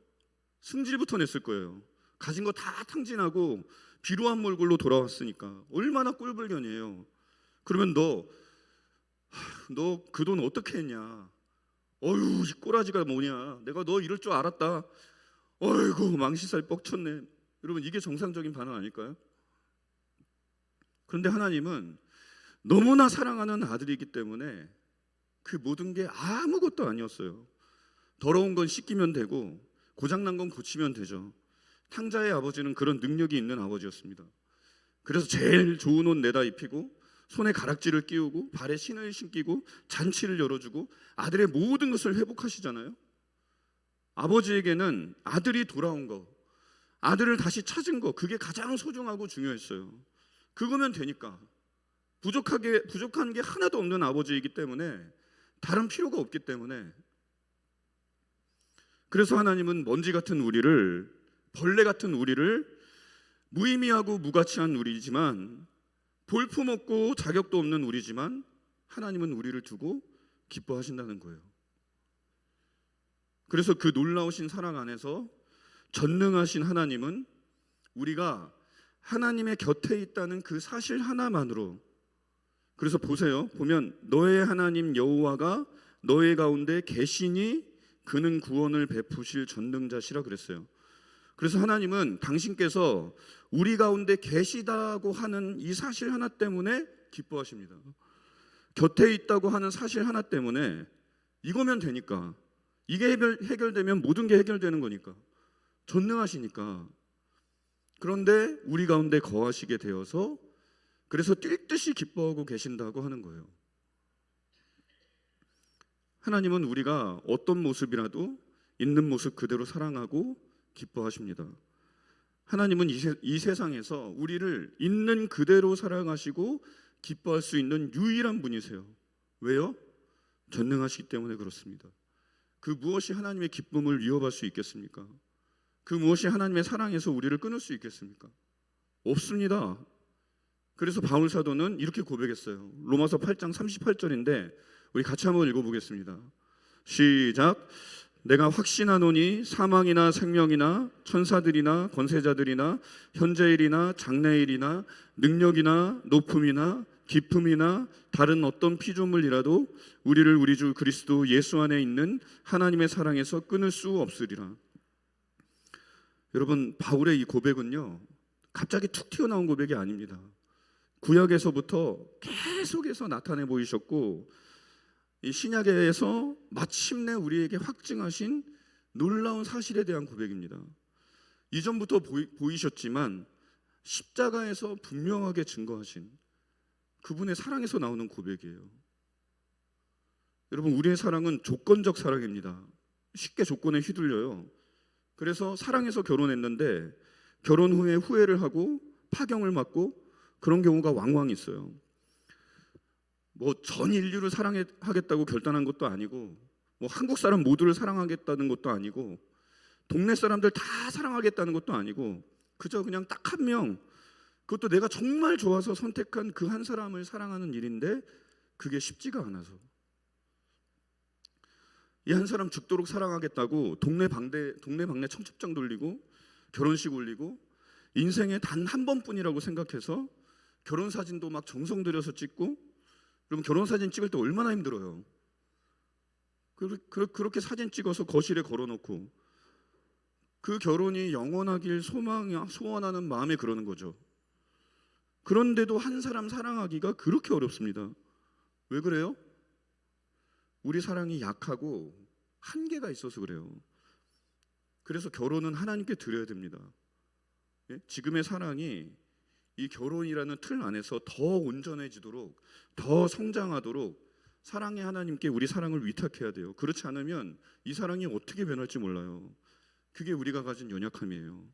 승질부터 냈을 거예요. 가진 거 다 탕진하고 비루한 몰골로 돌아왔으니까 얼마나 꼴불견이에요. 그러면 너 그 돈 어떻게 했냐? 어휴 이 꼬라지가 뭐냐? 내가 너 이럴 줄 알았다. 어이구 망시살 뻑쳤네. 여러분 이게 정상적인 반응 아닐까요? 그런데 하나님은 너무나 사랑하는 아들이기 때문에 그 모든 게 아무것도 아니었어요. 더러운 건 씻기면 되고 고장난 건 고치면 되죠. 탕자의 아버지는 그런 능력이 있는 아버지였습니다. 그래서 제일 좋은 옷 내다 입히고 손에 가락지를 끼우고 발에 신을 신기고 잔치를 열어주고 아들의 모든 것을 회복하시잖아요. 아버지에게는 아들이 돌아온 거, 아들을 다시 찾은 거, 그게 가장 소중하고 중요했어요. 그거면 되니까. 부족한 게 하나도 없는 아버지이기 때문에 다른 필요가 없기 때문에 그래서 하나님은 먼지 같은 우리를 벌레 같은 우리를 무의미하고 무가치한 우리지만, 볼품없고 자격도 없는 우리지만 하나님은 우리를 두고 기뻐하신다는 거예요. 그래서 그 놀라우신 사랑 안에서 전능하신 하나님은 우리가 하나님의 곁에 있다는 그 사실 하나만으로, 그래서 보면 너의 하나님 여호와가 너의 가운데 계시니 그는 구원을 베푸실 전능자시라 그랬어요. 그래서 하나님은 당신께서 우리 가운데 계시다고 하는 이 사실 하나 때문에 기뻐하십니다. 곁에 있다고 하는 사실 하나 때문에, 이거면 되니까, 이게 해결되면 모든 게 해결되는 거니까, 전능하시니까. 그런데 우리 가운데 거하시게 되어서 그래서 뛸 듯이 기뻐하고 계신다고 하는 거예요. 하나님은 우리가 어떤 모습이라도 있는 모습 그대로 사랑하고 기뻐하십니다. 하나님은 이 세상에서 우리를 있는 그대로 사랑하시고 기뻐할 수 있는 유일한 분이세요. 왜요? 전능하시기 때문에 그렇습니다. 그 무엇이 하나님의 기쁨을 위협할 수 있겠습니까? 그 무엇이 하나님의 사랑에서 우리를 끊을 수 있겠습니까? 없습니다. 그래서 바울 사도는 이렇게 고백했어요. 로마서 8장 38절인데 우리 같이 한번 읽어보겠습니다. 시작. 내가 확신하노니 사망이나 생명이나 천사들이나 권세자들이나 현재일이나 장래일이나 능력이나 높음이나 깊음이나 다른 어떤 피조물이라도 우리를 우리 주 그리스도 예수 안에 있는 하나님의 사랑에서 끊을 수 없으리라. 여러분, 바울의 이 고백은요, 갑자기 툭 튀어나온 고백이 아닙니다. 구약에서부터 계속해서 나타내 보이셨고, 이 신약에서 마침내 우리에게 확증하신 놀라운 사실에 대한 고백입니다. 이전부터 보이셨지만 십자가에서 분명하게 증거하신 그분의 사랑에서 나오는 고백이에요. 여러분, 우리의 사랑은 조건적 사랑입니다. 쉽게 조건에 휘둘려요. 그래서 사랑해서 결혼했는데 결혼 후에 후회를 하고 파경을 맞고 그런 경우가 왕왕 있어요. 뭐 전 인류를 사랑하겠다고 결단한 것도 아니고, 뭐 한국 사람 모두를 사랑하겠다는 것도 아니고, 동네 사람들 다 사랑하겠다는 것도 아니고, 그저 그냥 딱 한 명, 그것도 내가 정말 좋아서 선택한 그 한 사람을 사랑하는 일인데 그게 쉽지가 않아서 이 한 사람 죽도록 사랑하겠다고 동네 방네 청첩장 돌리고 결혼식 올리고 인생에 단 한 번뿐이라고 생각해서 결혼 사진도 막 정성 들여서 찍고, 그럼 결혼 사진 찍을 때 얼마나 힘들어요. 그렇게 사진 찍어서 거실에 걸어놓고 그 결혼이 영원하길 소원하는 마음에 그러는 거죠. 그런데도 한 사람 사랑하기가 그렇게 어렵습니다. 왜 그래요? 우리 사랑이 약하고 한계가 있어서 그래요. 그래서 결혼은 하나님께 드려야 됩니다. 예? 지금의 사랑이 이 결혼이라는 틀 안에서 더 온전해지도록, 더 성장하도록 사랑의 하나님께 우리 사랑을 위탁해야 돼요. 그렇지 않으면 이 사랑이 어떻게 변할지 몰라요. 그게 우리가 가진 연약함이에요.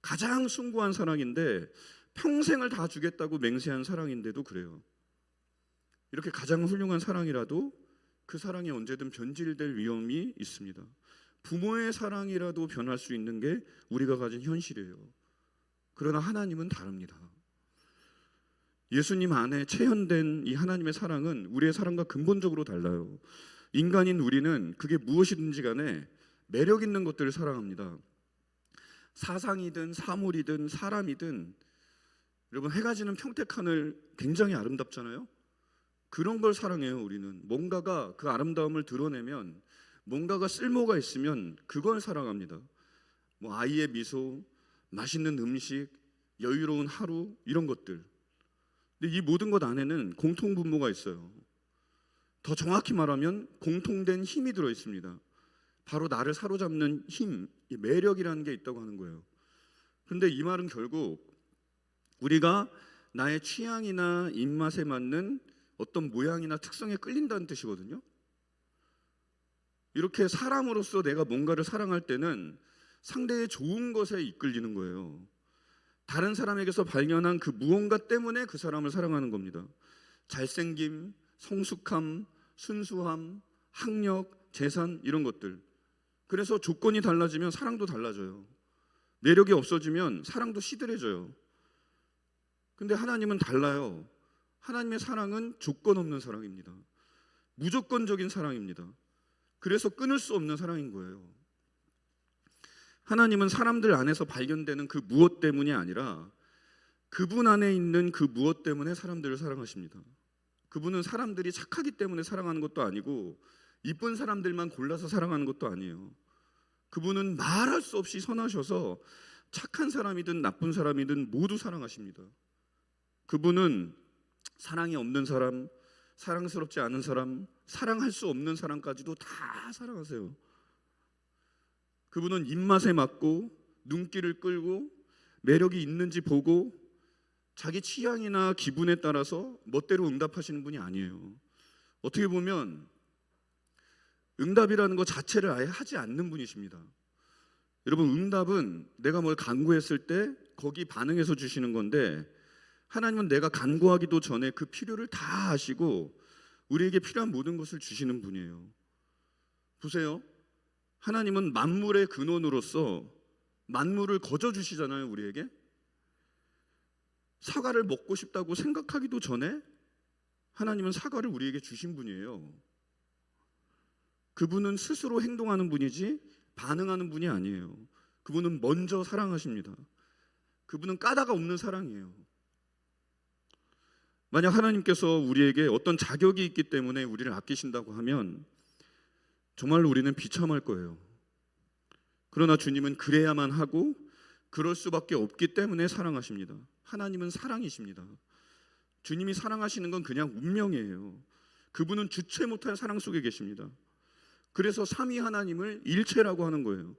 가장 숭고한 사랑인데, 평생을 다 주겠다고 맹세한 사랑인데도 그래요. 이렇게 가장 훌륭한 사랑이라도 그 사랑이 언제든 변질될 위험이 있습니다. 부모의 사랑이라도 변할 수 있는 게 우리가 가진 현실이에요. 그러나 하나님은 다릅니다. 예수님 안에 체현된 이 하나님의 사랑은 우리의 사랑과 근본적으로 달라요. 인간인 우리는 그게 무엇이든지 간에 매력 있는 것들을 사랑합니다. 사상이든 사물이든 사람이든, 여러분, 해가 지는 평택하늘 굉장히 아름답잖아요. 그런 걸 사랑해요. 우리는 뭔가가 그 아름다움을 드러내면, 뭔가가 쓸모가 있으면 그걸 사랑합니다. 뭐 아이의 미소, 맛있는 음식, 여유로운 하루, 이런 것들. 근데 이 모든 것 안에는 공통분모가 있어요. 더 정확히 말하면 공통된 힘이 들어 있습니다. 바로 나를 사로잡는 힘, 이 매력이라는 게 있다고 하는 거예요. 그런데 이 말은 결국 우리가 나의 취향이나 입맛에 맞는 어떤 모양이나 특성에 끌린다는 뜻이거든요. 이렇게 사람으로서 내가 뭔가를 사랑할 때는 상대의 좋은 것에 이끌리는 거예요. 다른 사람에게서 발견한 그 무언가 때문에 그 사람을 사랑하는 겁니다. 잘생김, 성숙함, 순수함, 학력, 재산, 이런 것들. 그래서 조건이 달라지면 사랑도 달라져요. 매력이 없어지면 사랑도 시들해져요. 근데 하나님은 달라요. 하나님의 사랑은 조건 없는 사랑입니다. 무조건적인 사랑입니다. 그래서 끊을 수 없는 사랑인 거예요. 하나님은 사람들 안에서 발견되는 그 무엇 때문이 아니라 그분 안에 있는 그 무엇 때문에 사람들을 사랑하십니다. 그분은 사람들이 착하기 때문에 사랑하는 것도 아니고 이쁜 사람들만 골라서 사랑하는 것도 아니에요. 그분은 말할 수 없이 선하셔서 착한 사람이든 나쁜 사람이든 모두 사랑하십니다. 그분은 사랑이 없는 사람, 사랑스럽지 않은 사람, 사랑할 수 없는 사람까지도 다 사랑하세요. 그분은 입맛에 맞고 눈길을 끌고 매력이 있는지 보고 자기 취향이나 기분에 따라서 멋대로 응답하시는 분이 아니에요. 어떻게 보면 응답이라는 것 자체를 아예 하지 않는 분이십니다. 여러분, 응답은 내가 뭘 간구했을 때 거기 반응해서 주시는 건데, 하나님은 내가 간구하기도 전에 그 필요를 다 아시고 우리에게 필요한 모든 것을 주시는 분이에요. 보세요. 하나님은 만물의 근원으로서 만물을 거저 주시잖아요, 우리에게. 사과를 먹고 싶다고 생각하기도 전에 하나님은 사과를 우리에게 주신 분이에요. 그분은 스스로 행동하는 분이지 반응하는 분이 아니에요. 그분은 먼저 사랑하십니다. 그분은 까다가 없는 사랑이에요. 만약 하나님께서 우리에게 어떤 자격이 있기 때문에 우리를 아끼신다고 하면 정말로 우리는 비참할 거예요. 그러나 주님은 그래야만 하고 그럴 수밖에 없기 때문에 사랑하십니다. 하나님은 사랑이십니다. 주님이 사랑하시는 건 그냥 운명이에요. 그분은 주체 못할 사랑 속에 계십니다. 그래서 삼위 하나님을 일체라고 하는 거예요.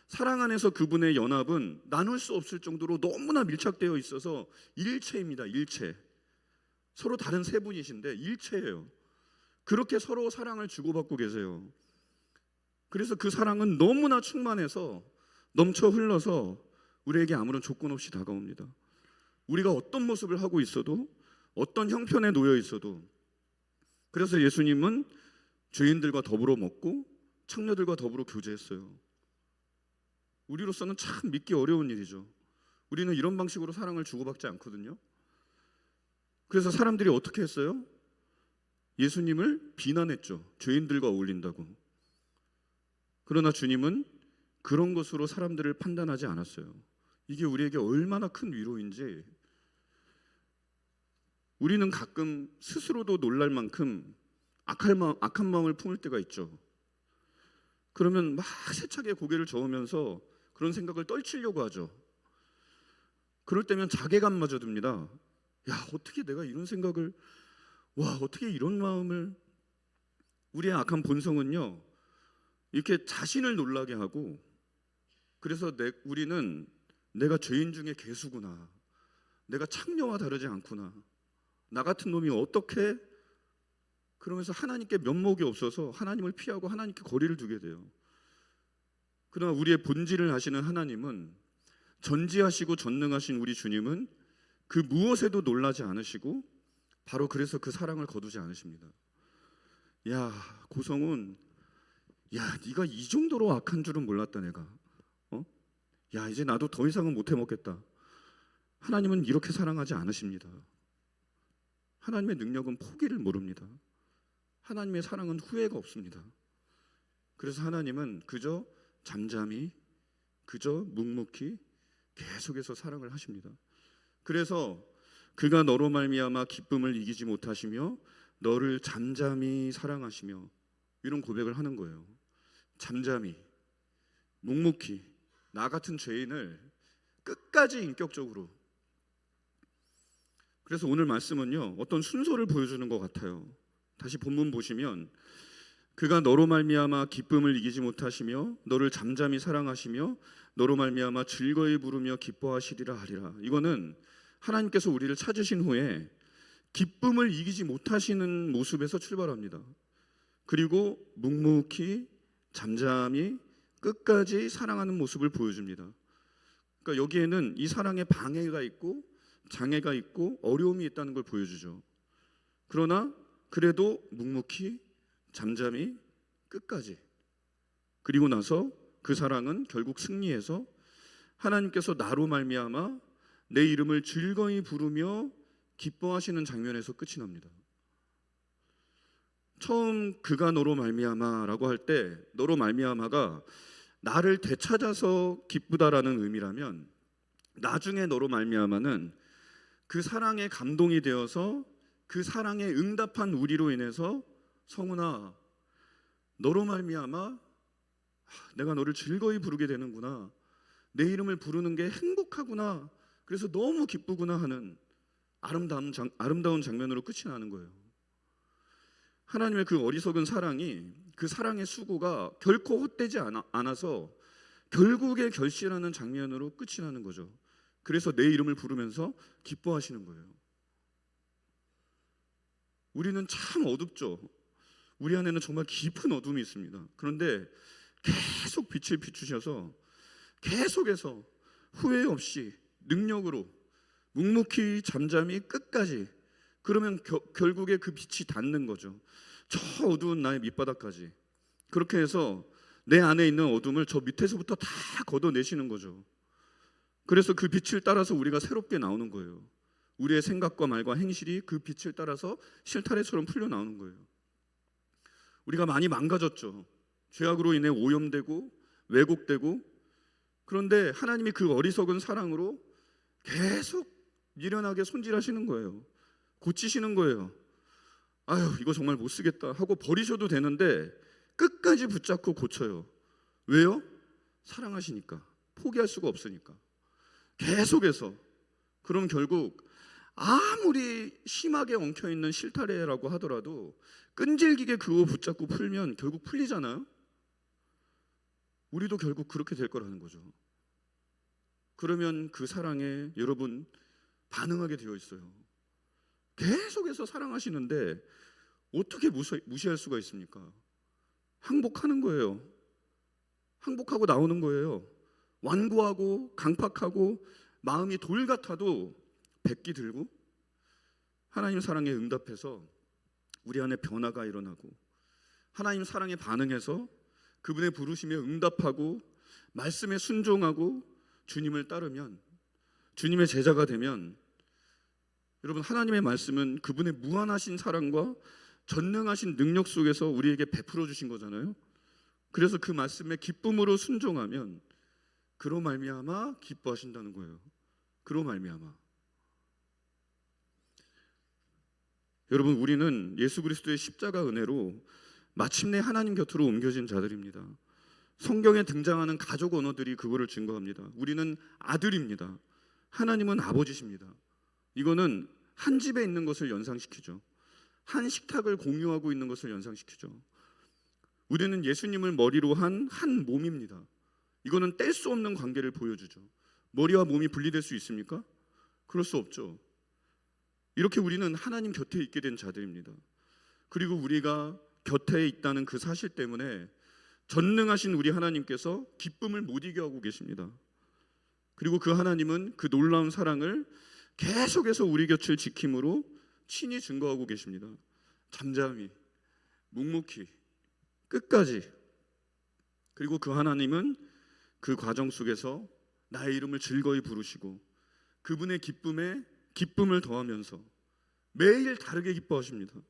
사랑 안에서 그분의 연합은 나눌 수 없을 정도로 너무나 밀착되어 있어서 일체입니다. 일체. 서로 다른 세 분이신데 일체예요. 그렇게 서로 사랑을 주고받고 계세요. 그래서 그 사랑은 너무나 충만해서 넘쳐 흘러서 우리에게 아무런 조건 없이 다가옵니다. 우리가 어떤 모습을 하고 있어도, 어떤 형편에 놓여 있어도. 그래서 예수님은 죄인들과 더불어 먹고 창녀들과 더불어 교제했어요. 우리로서는 참 믿기 어려운 일이죠. 우리는 이런 방식으로 사랑을 주고받지 않거든요. 그래서 사람들이 어떻게 했어요? 예수님을 비난했죠. 죄인들과 어울린다고. 그러나 주님은 그런 것으로 사람들을 판단하지 않았어요. 이게 우리에게 얼마나 큰 위로인지. 우리는 가끔 스스로도 놀랄 만큼 악한 마음을 품을 때가 있죠. 그러면 막 세차게 고개를 저으면서 그런 생각을 떨치려고 하죠. 그럴 때면 자괴감마저 듭니다. 야, 어떻게 내가 이런 생각을, 어떻게 이런 마음을. 우리의 악한 본성은요, 이렇게 자신을 놀라게 하고, 그래서 우리는 내가 죄인 중에 괴수구나, 내가 창녀와 다르지 않구나, 나 같은 놈이 어떻게, 그러면서 하나님께 면목이 없어서 하나님을 피하고 하나님께 거리를 두게 돼요. 그러나 우리의 본질을 아시는 하나님은, 전지하시고 전능하신 우리 주님은 그 무엇에도 놀라지 않으시고 바로 그래서 그 사랑을 거두지 않으십니다. 야, 고성훈, 야, 네가 이 정도로 악한 줄은 몰랐다 내가. 야, 이제 나도 더 이상은 못 해먹겠다. 하나님은 이렇게 사랑하지 않으십니다. 하나님의 능력은 포기를 모릅니다. 하나님의 사랑은 후회가 없습니다. 그래서 하나님은 그저 잠잠히, 그저 묵묵히 계속해서 사랑을 하십니다. 그래서 그가 너로 말미암아 기쁨을 이기지 못하시며 너를 잠잠히 사랑하시며, 이런 고백을 하는 거예요. 잠잠히, 묵묵히, 나 같은 죄인을 끝까지 인격적으로. 그래서 오늘 말씀은요, 어떤 순서를 보여주는 것 같아요. 다시 본문 보시면, 그가 너로 말미암아 기쁨을 이기지 못하시며 너를 잠잠히 사랑하시며 너로 말미암아 즐거이 부르며 기뻐하시리라 하리라. 이거는 하나님께서 우리를 찾으신 후에 기쁨을 이기지 못하시는 모습에서 출발합니다. 그리고 묵묵히 잠잠히 끝까지 사랑하는 모습을 보여줍니다. 그러니까 여기에는 이 사랑에 방해가 있고 장애가 있고 어려움이 있다는 걸 보여주죠. 그러나 그래도 묵묵히 잠잠히 끝까지. 그리고 나서 그 사랑은 결국 승리해서 하나님께서 나로 말미암아 내 이름을 즐거이 부르며 기뻐하시는 장면에서 끝이 납니다. 처음 그가 너로 말미암아라고 할 때 너로 말미암아가 나를 되찾아서 기쁘다라는 의미라면, 나중에 너로 말미암아는 그 사랑에 감동이 되어서 그 사랑에 응답한 우리로 인해서 성훈아, 너로 말미암아 내가 너를 즐거이 부르게 되는구나, 내 이름을 부르는 게 행복하구나, 그래서 너무 기쁘구나 하는 아름다운 장면으로 끝이 나는 거예요. 하나님의 그 어리석은 사랑이, 그 사랑의 수고가 결코 헛되지 않아서 결국에 결실하는 장면으로 끝이 나는 거죠. 그래서 내 이름을 부르면서 기뻐하시는 거예요. 우리는 참 어둡죠. 우리 안에는 정말 깊은 어둠이 있습니다. 그런데 계속 빛을 비추셔서 계속해서 후회 없이 능력으로 묵묵히 잠잠히 끝까지, 그러면 결국에 그 빛이 닿는 거죠. 저 어두운 나의 밑바닥까지. 그렇게 해서 내 안에 있는 어둠을 저 밑에서부터 다 걷어내시는 거죠. 그래서 그 빛을 따라서 우리가 새롭게 나오는 거예요. 우리의 생각과 말과 행실이 그 빛을 따라서 실타래처럼 풀려 나오는 거예요. 우리가 많이 망가졌죠. 죄악으로 인해 오염되고 왜곡되고, 그런데 하나님이 그 어리석은 사랑으로 계속 미련하게 손질하시는 거예요. 고치시는 거예요. 아유, 이거 정말 못 쓰겠다 하고 버리셔도 되는데 끝까지 붙잡고 고쳐요. 왜요? 사랑하시니까. 포기할 수가 없으니까. 계속해서. 그럼 결국 아무리 심하게 엉켜있는 실타래라고 하더라도 끈질기게 그거 붙잡고 풀면 결국 풀리잖아요. 우리도 결국 그렇게 될 거라는 거죠. 그러면 그 사랑에 여러분 반응하게 되어 있어요. 계속해서 사랑하시는데 어떻게 무시할 수가 있습니까? 항복하는 거예요. 항복하고 나오는 거예요. 완고하고 강팍하고 마음이 돌 같아도 백기 들고 하나님 사랑에 응답해서 우리 안에 변화가 일어나고, 하나님 사랑에 반응해서 그분의 부르심에 응답하고 말씀에 순종하고 주님을 따르면, 주님의 제자가 되면, 여러분 하나님의 말씀은 그분의 무한하신 사랑과 전능하신 능력 속에서 우리에게 베풀어 주신 거잖아요. 그래서 그 말씀에 기쁨으로 순종하면 그로 말미암아 기뻐하신다는 거예요. 그로 말미암아. 여러분, 우리는 예수 그리스도의 십자가 은혜로 마침내 하나님 곁으로 옮겨진 자들입니다. 성경에 등장하는 가족 언어들이 그거를 증거합니다. 우리는 아들입니다. 하나님은 아버지십니다. 이거는 한 집에 있는 것을 연상시키죠. 한 식탁을 공유하고 있는 것을 연상시키죠. 우리는 예수님을 머리로 한 몸입니다. 이거는 뗄 수 없는 관계를 보여주죠. 머리와 몸이 분리될 수 있습니까? 그럴 수 없죠. 이렇게 우리는 하나님 곁에 있게 된 자들입니다. 그리고 우리가 곁에 있다는 그 사실 때문에 전능하신 우리 하나님께서 기쁨을 못 이겨 하고 계십니다. 그리고 그 하나님은 그 놀라운 사랑을 계속해서 우리 곁을 지킴으로 친히 증거하고 계십니다. 잠잠히, 묵묵히, 끝까지. 그리고 그 하나님은 그 과정 속에서 나의 이름을 즐거이 부르시고 그분의 기쁨에 기쁨을 더하면서 매일 다르게 기뻐하십니다.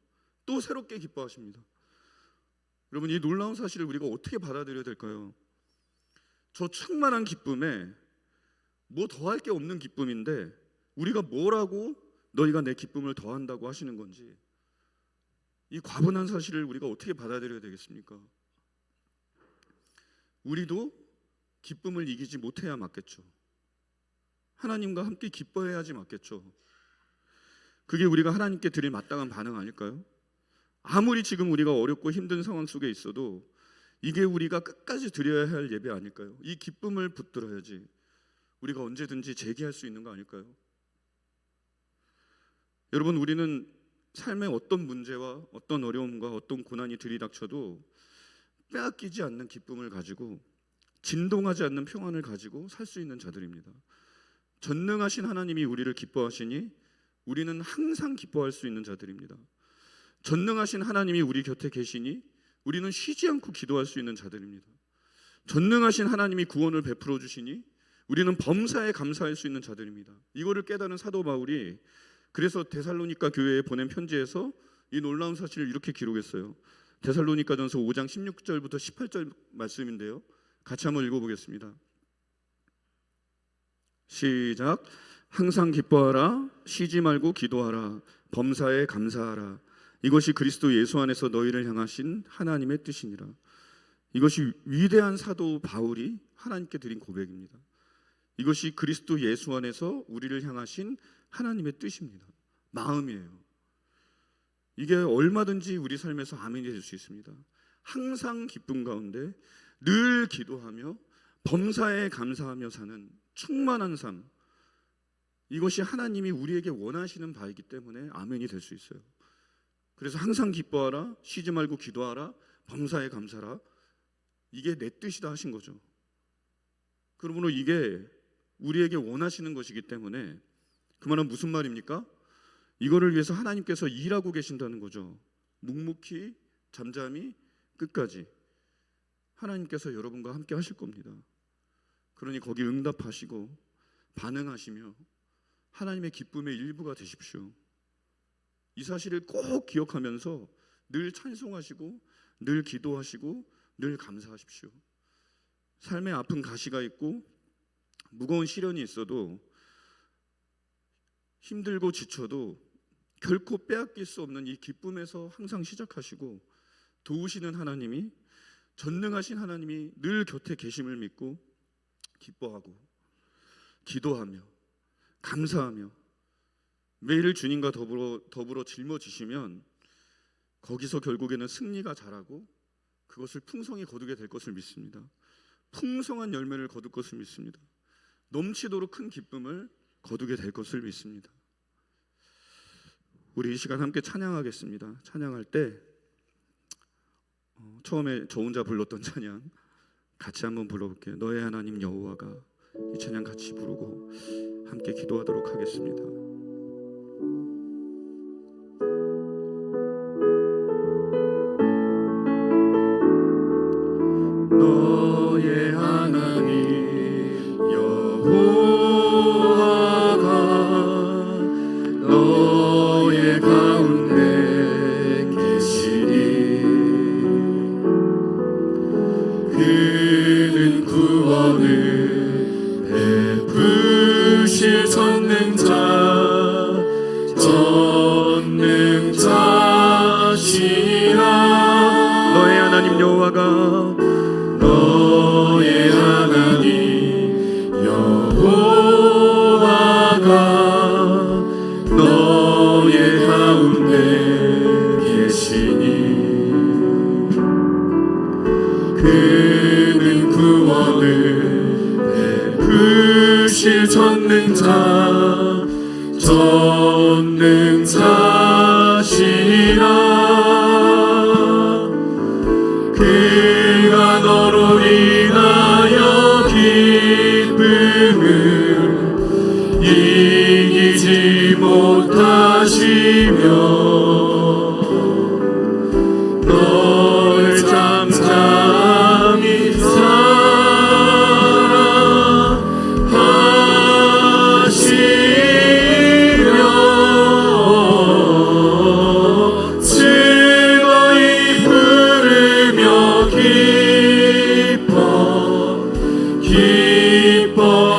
또 새롭게 기뻐하십니다. 여러분, 이 놀라운 사실을 우리가 어떻게 받아들여야 될까요? 저 충만한 기쁨에 뭐 더할 게 없는 기쁨인데 우리가 뭐라고 너희가 내 기쁨을 더한다고 하시는 건지, 이 과분한 사실을 우리가 어떻게 받아들여야 되겠습니까? 우리도 기쁨을 이기지 못해야 맞겠죠. 하나님과 함께 기뻐해야지 맞겠죠. 그게 우리가 하나님께 드릴 마땅한 반응 아닐까요? 아무리 지금 우리가 어렵고 힘든 상황 속에 있어도 이게 우리가 끝까지 드려야 할 예배 아닐까요? 이 기쁨을 붙들어야지 우리가 언제든지 재기할 수 있는 거 아닐까요? 여러분, 우리는 삶의 어떤 문제와 어떤 어려움과 어떤 고난이 들이닥쳐도 빼앗기지 않는 기쁨을 가지고 진동하지 않는 평안을 가지고 살 수 있는 자들입니다. 전능하신 하나님이 우리를 기뻐하시니 우리는 항상 기뻐할 수 있는 자들입니다. 전능하신 하나님이 우리 곁에 계시니 우리는 쉬지 않고 기도할 수 있는 자들입니다. 전능하신 하나님이 구원을 베풀어 주시니 우리는 범사에 감사할 수 있는 자들입니다. 이거를 깨달은 사도 바울이 그래서 데살로니가 교회에 보낸 편지에서 이 놀라운 사실을 이렇게 기록했어요. 데살로니가전서 5장 16절부터 18절 말씀인데요. 같이 한번 읽어보겠습니다. 시작. 항상 기뻐하라, 쉬지 말고 기도하라, 범사에 감사하라. 이것이 그리스도 예수 안에서 너희를 향하신 하나님의 뜻이니라. 이것이 위대한 사도 바울이 하나님께 드린 고백입니다. 이것이 그리스도 예수 안에서 우리를 향하신 하나님의 뜻입니다. 마음이에요. 이게 얼마든지 우리 삶에서 아멘이 될 수 있습니다. 항상 기쁨 가운데 늘 기도하며 범사에 감사하며 사는 충만한 삶, 이것이 하나님이 우리에게 원하시는 바이기 때문에 아멘이 될 수 있어요. 그래서 항상 기뻐하라, 쉬지 말고 기도하라, 범사에 감사하라, 이게 내 뜻이다 하신 거죠. 그러므로 이게 우리에게 원하시는 것이기 때문에, 그 말은 무슨 말입니까? 이거를 위해서 하나님께서 일하고 계신다는 거죠. 묵묵히 잠잠히 끝까지 하나님께서 여러분과 함께 하실 겁니다. 그러니 거기 응답하시고 반응하시며 하나님의 기쁨의 일부가 되십시오. 이 사실을 꼭 기억하면서 늘 찬송하시고 늘 기도하시고 늘 감사하십시오. 삶에 아픈 가시가 있고 무거운 시련이 있어도 힘들고 지쳐도 결코 빼앗길 수 없는 이 기쁨에서 항상 시작하시고, 도우시는 하나님이, 전능하신 하나님이 늘 곁에 계심을 믿고 기뻐하고 기도하며 감사하며 매일 주님과 더불어 짊어지시면 거기서 결국에는 승리가 자라고 그것을 풍성히 거두게 될 것을 믿습니다. 풍성한 열매를 거둘 것을 믿습니다. 넘치도록 큰 기쁨을 거두게 될 것을 믿습니다. 우리 이 시간 함께 찬양하겠습니다. 찬양할 때 처음에 저 혼자 불렀던 찬양 같이 한번 불러볼게요. 너의 하나님 여호와가. 이 찬양 같이 부르고 함께 기도하도록 하겠습니다. 너의 하나님 여호와가 너의 가운데 계시니 그는 구원을 베푸실 전능자시라. 너의 하나님 여호와가 너의 하나님 여호와가 너의 가운데 계시니 그는 구원을 베푸실 전능자시라. 그가 너로 인하여 기쁨을 이기지 못하시며 너를 잠잠히 사랑하시며 즐거이 부르며 기뻐하시니.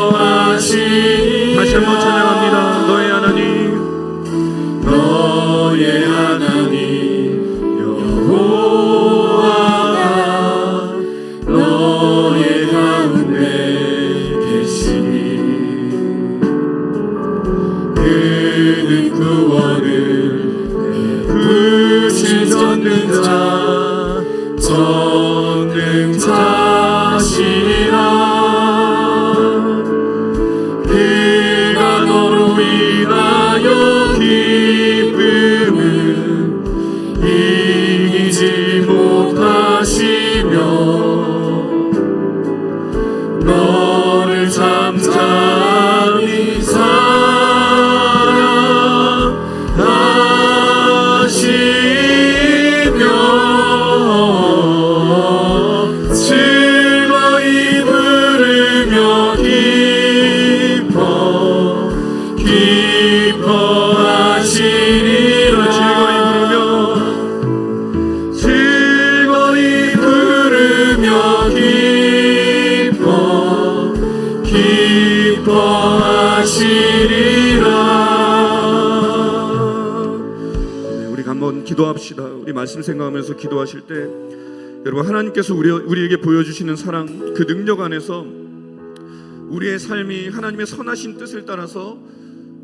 다시 한번 찬양합니다. 너의 하나님 여호와가 너의 가운데 계시니 그는 구원을 베푸실 전능자시라. 그가 너로 인하여 기쁨을 이기지 못하시며 너를 잠잠히 사랑하시며 하시리라. 네, 우리가 한번 기도합시다. 우리 말씀 생각하면서 기도하실 때 여러분, 하나님께서 우리에게 보여주시는 사랑, 그 능력 안에서 우리의 삶이 하나님의 선하신 뜻을 따라서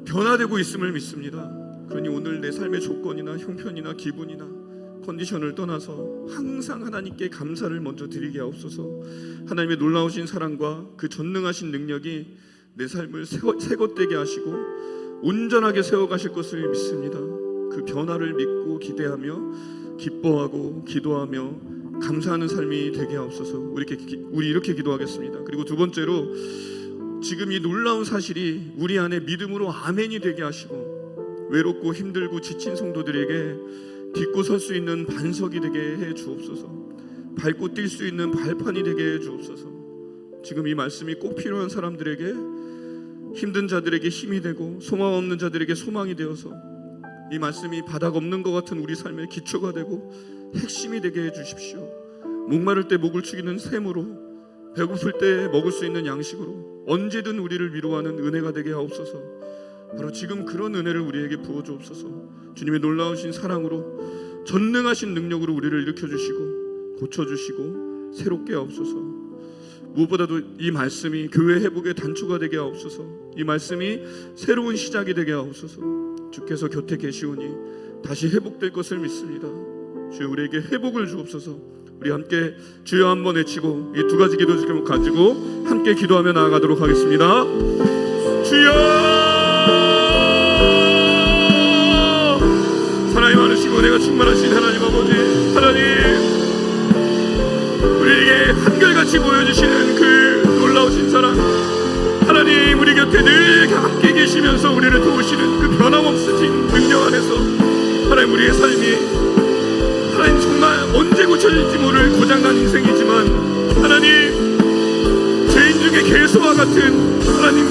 변화되고 있음을 믿습니다. 그러니 오늘 내 삶의 조건이나 형편이나 기분이나 컨디션을 떠나서 항상 하나님께 감사를 먼저 드리게 하옵소서. 하나님의 놀라우신 사랑과 그 전능하신 능력이 내 삶을 새것되게 하시고 온전하게 세워가실 것을 믿습니다. 그 변화를 믿고 기대하며 기뻐하고 기도하며 감사하는 삶이 되게 하옵소서. 우리 이렇게 기도하겠습니다. 그리고 두 번째로, 지금 이 놀라운 사실이 우리 안에 믿음으로 아멘이 되게 하시고 외롭고 힘들고 지친 성도들에게 딛고 설 수 있는 반석이 되게 해 주옵소서. 밟고 뛸 수 있는 발판이 되게 해 주옵소서. 지금 이 말씀이 꼭 필요한 사람들에게, 힘든 자들에게 힘이 되고 소망 없는 자들에게 소망이 되어서 이 말씀이 바닥 없는 것 같은 우리 삶의 기초가 되고 핵심이 되게 해 주십시오. 목마를 때 목을 축이는 샘으로, 배고플 때 먹을 수 있는 양식으로 언제든 우리를 위로하는 은혜가 되게 하옵소서. 바로 지금 그런 은혜를 우리에게 부어 주옵소서. 주님의 놀라우신 사랑으로, 전능하신 능력으로 우리를 일으켜 주시고 고쳐 주시고 새롭게 하옵소서. 무엇보다도 이 말씀이 교회 회복의 단초가 되게 하옵소서. 이 말씀이 새로운 시작이 되게 하옵소서. 주께서 곁에 계시오니 다시 회복될 것을 믿습니다. 주여, 우리에게 회복을 주옵소서. 우리 함께 주여 한번 외치고 이 두 가지 기도 지금 가지고 함께 기도하며 나아가도록 하겠습니다. 주여, 사랑이 많으시고 내가 충만하신 하나님 아버지, 하나님, 우리에게 한결같이 보여주시는 그 놀라우신 사랑, 하나님, 우리 곁에 늘 함께 계시면서 우리를 도우시는 그 변함없으신 능력 안에서 하나님, 우리의 삶이 하나님 정말 언제 고쳐질지 모를 고장난 인생이지만 하나님, 죄인 중에 괴수와 같은 하나님,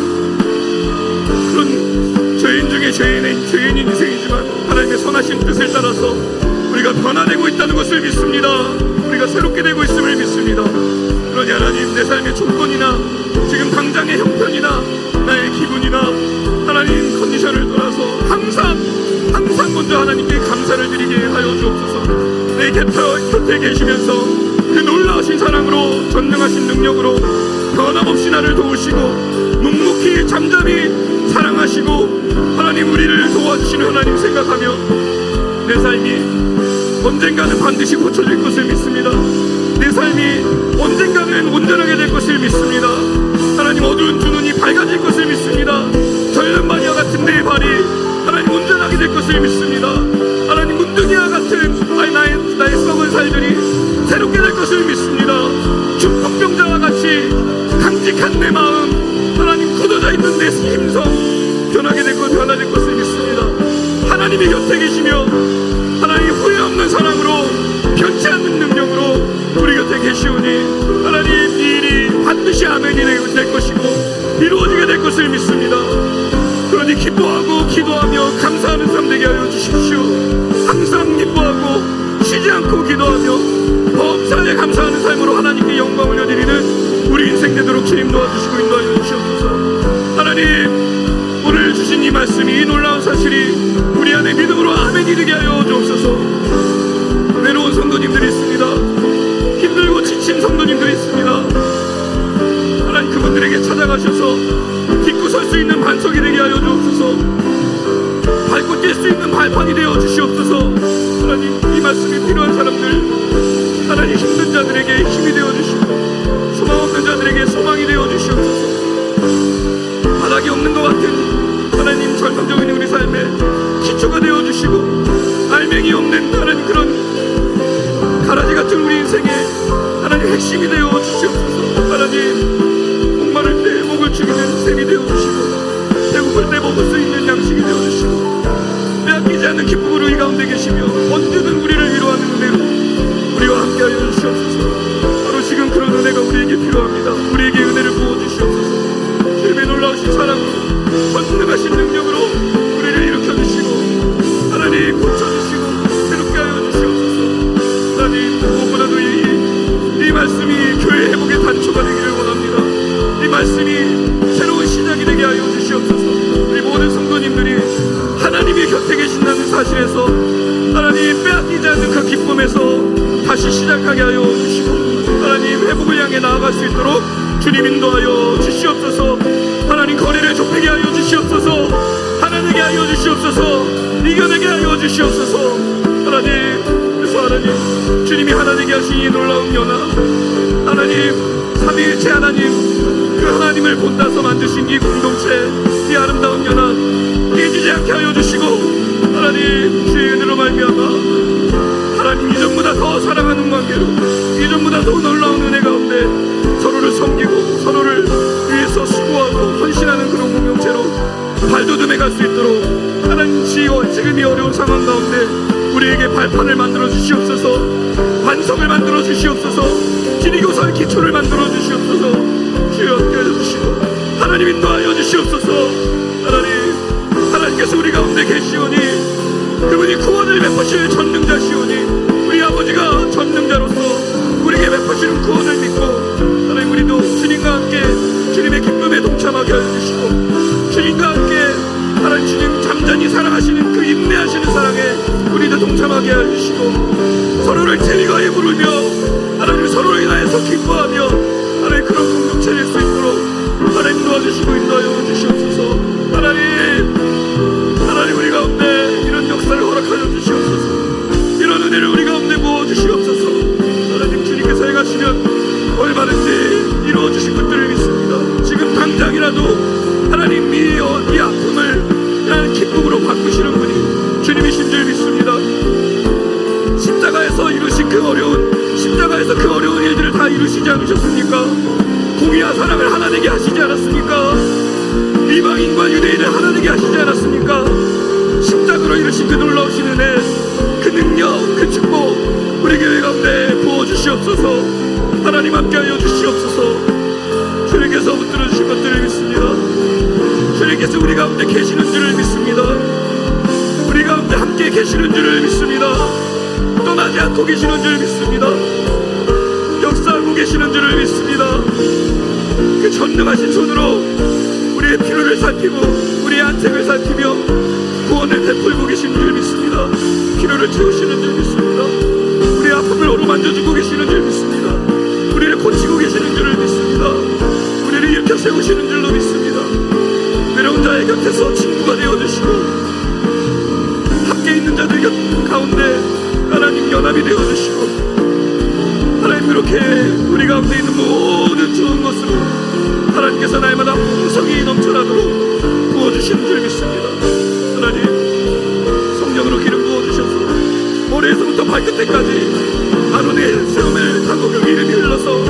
그런 죄인 중에 죄인인 인생이지만 하나님의 선하신 뜻을 따라서 우리가 변화되고 있다는 것을 믿습니다. 우리가 새롭게 되고 있음을 믿습니다. 그러니 하나님, 내 삶의 조건이나 지금 당장의 형편이나 나의 기분이나 하나님 컨디션을 떠나서 항상 먼저 하나님께 감사를 드리게 하여 주옵소서. 내 곁에 계시면서 그 놀라우신 사랑으로, 전능하신 능력으로 변함없이 나를 도우시고 묵묵히 잠잠히 사랑하시고 하나님, 우리를 도와주시는 하나님 생각하며 내 삶이 언젠가는 반드시 고쳐질 것을 믿습니다. 내 삶이 언젠가는 온전하게 될 것을 믿습니다. 하나님, 어두운 두 눈이 밝아질 것을 믿습니다. 절름 바위와 같은 내 발이 하나님 온전하게 될 것을 믿습니다. 하나님, 문둥이와 같은 나의 썩은 살들이 새롭게 될 것을 믿습니다. 축복병자와 같이 강직한 내 마음, 하나님, 굳어져 있는 내 심성 변화될 것을 믿습니다. 하나님이 곁에 계시며 하나님, 후회 없는 사랑으로, 변치 않는 능력으로 우리 곁에 계시오니 하나님, 이 일이 반드시 아멘이 될 것이고 이루어지게 될 것을 믿습니다. 그러니 기뻐하고 기도하며 감사하는 삶 되게 하여 주십시오. 항상 기뻐하고 쉬지 않고 기도하며 범사에 감사하는 삶으로 하나님께 영광 올려드리는 우리 인생 되도록 주님 도와주시고 인도하여 주시옵소서. 하나님, 오늘 주신 이 말씀이, 이 놀라운 사실이 우리 안에 믿음으로 아멘이 되게 하여 주옵소서. 외로운 성도님들이 있습니다. 힘들고 지친 성도님들이 있습니다. 하나님, 그분들에게 찾아가셔서 딛고 설 수 있는 반석이 되게 하여 주옵소서. 밟고 뛸 수 있는 발판이 되어 주시옵소서. 하나님, 이 말씀이 필요한 사람들, 하나님, 힘든 자들에게 힘이 되어 주시고 소망 없는 자들에게 소망이 되어 주시옵소서. 바닥이 없는 것 같은 하나님, 절망적인 우리 삶에 기초가 되어 주시고 알맹이 없는 하나님, 그런 가라지 같은 우리 인생에 하나님 핵심이 되어 주시옵소서. 하나님, 목마를 때 목을 죽이는 샘이 되어 주시고 배고플 때 먹을 수 있는 양식이 되어 주시고 빼앗기지 않는 기쁨으로 이 가운데 계시며 언제든 우리를 위로하는 은혜로 우리와 함께하여 주시옵소서. 바로 지금 그런 은혜가 우리에게 필요합니다. 우리에게 은혜를 부어 주시옵소서. 주님의 놀라우신 사랑으로, 전능하신 능력으로 우리를 일으켜 주시고 하나님, 고쳐주시고 새롭게 하여 주시옵소서. 하나님, 무엇보다도 이 말씀이 교회 회복의 단초가 되기를 원합니다. 이 말씀이 새로운 시작이 되게 하여 주시옵소서. 사무실에서 하나님 빼앗기지 않는 그 기쁨에서 다시 시작하게 하여 주시고 하나님 회복을 향해 나아갈 수 있도록 주님 인도하여 주시옵소서. 하나님 거리를 좁히게 하여 주시옵소서. 하나님게 하여 주시옵소서. 이겨내게 하여 주시옵소서. 하나님, 그래서 하나님 주님이 하나님께 하신 이 놀라운 연합, 하나님 삼위일체 하나님, 그 하나님을 본따서 만드신 이 공동체, 이 아름다운 연합 깨지지 않게 하여 주시고 하나님 주의 은혜로 말미암아 하나님 이전보다 더 사랑하는 관계로, 이전보다 더 놀라운 은혜 가운데 서로를 섬기고 서로를 위해서 수고하고 헌신하는 그런 공동체로 발돋움해 갈 수 있도록 하나님 지금 이 어려운 상황 가운데 우리에게 발판을 만들어 주시옵소서. 반성을 만들어 주시옵소서. 지리교사의 기초를 만들어 주시옵소서. 주여 함께 해주시고 하나님 인도하여 주시옵소서. 하나님께서 우리 가운데 계시오니 그분이 구원을 베푸실 전능자시오니 우리 아버지가 전능자로서 우리에게 베푸시는 구원을 믿고 하나님 우리도 주님과 함께 주님의 기쁨에 동참하게 해주시고 주님과 함께 하나님 주님 잠잠히 사랑하시는 그 인내하시는 사랑에 우리도 동참하게 해주시고 서로를 제리가에 부르며 하나님 서로를 인하여서 기뻐하며 하나님 그런 공동체 될 수 있도록 하나님 도와주시고 인도하여 주시옵소서. 하나님 우리 가운데 이런 역사를 허락하여 주시옵소서. 이런 은혜를 우리 가운데 부어 주시옵소서. 하나님 주님께서 행하시면 얼마든지 이루어 주실 것들을 믿습니다. 지금 당장이라도 하나님 이 아픔을 하나님 기쁨으로 바꾸시는 분이 주님이신 줄 믿습니다. 십자가에서 이루신 십자가에서 그 어려운 일들을 다 이루시지 않으셨습니까? 공의와 사랑을 하나 되게 하시지 않았습니까? 이방인과 유대인을 하나 되게 하시지 않았습니까? 십자가로 이루신 그 놀라우신 은혜, 그 능력, 그 축복 우리 교회 가운데 부어주시옵소서. 하나님 함께하여 주시옵소서. 주님께서 붙들어 주실 것들을 믿습니다. 주님께서 우리 가운데 계시는 줄을 믿습니다. 우리 가운데 함께 계시는 줄을 믿습니다. 떠나지 않고 계시는 줄 믿습니다. 역사하고 계시는 줄을 믿습니다. 그 전능하신 손으로 우리의 필요를 살피고 우리의 안색을 살피며 구원을 베풀고 계시는 줄 믿습니다. 필요를 채우시는 줄 믿습니다. 우리의 아픔을 어루만져주고 계시는 줄 믿습니다. 우리를 고치고 계시는 줄을 믿습니다. 우리를 일으켜 세우시는 줄로 믿습니다. 외로운 자의 곁에서 친구가 되어주시고 함께 있는 자들 가운데 하나님 연합이 되어주시고 하나님 그렇게 우리 가운데 있는 모든 좋은 것으로 하나님께서 날마다 풍성이 넘쳐나도록 부어주시는 줄 믿습니다. 하나님 성령으로 기름 부어주셔서 머리에서부터 발끝에까지 아론의 세움을 타고 그 기름이 흘러서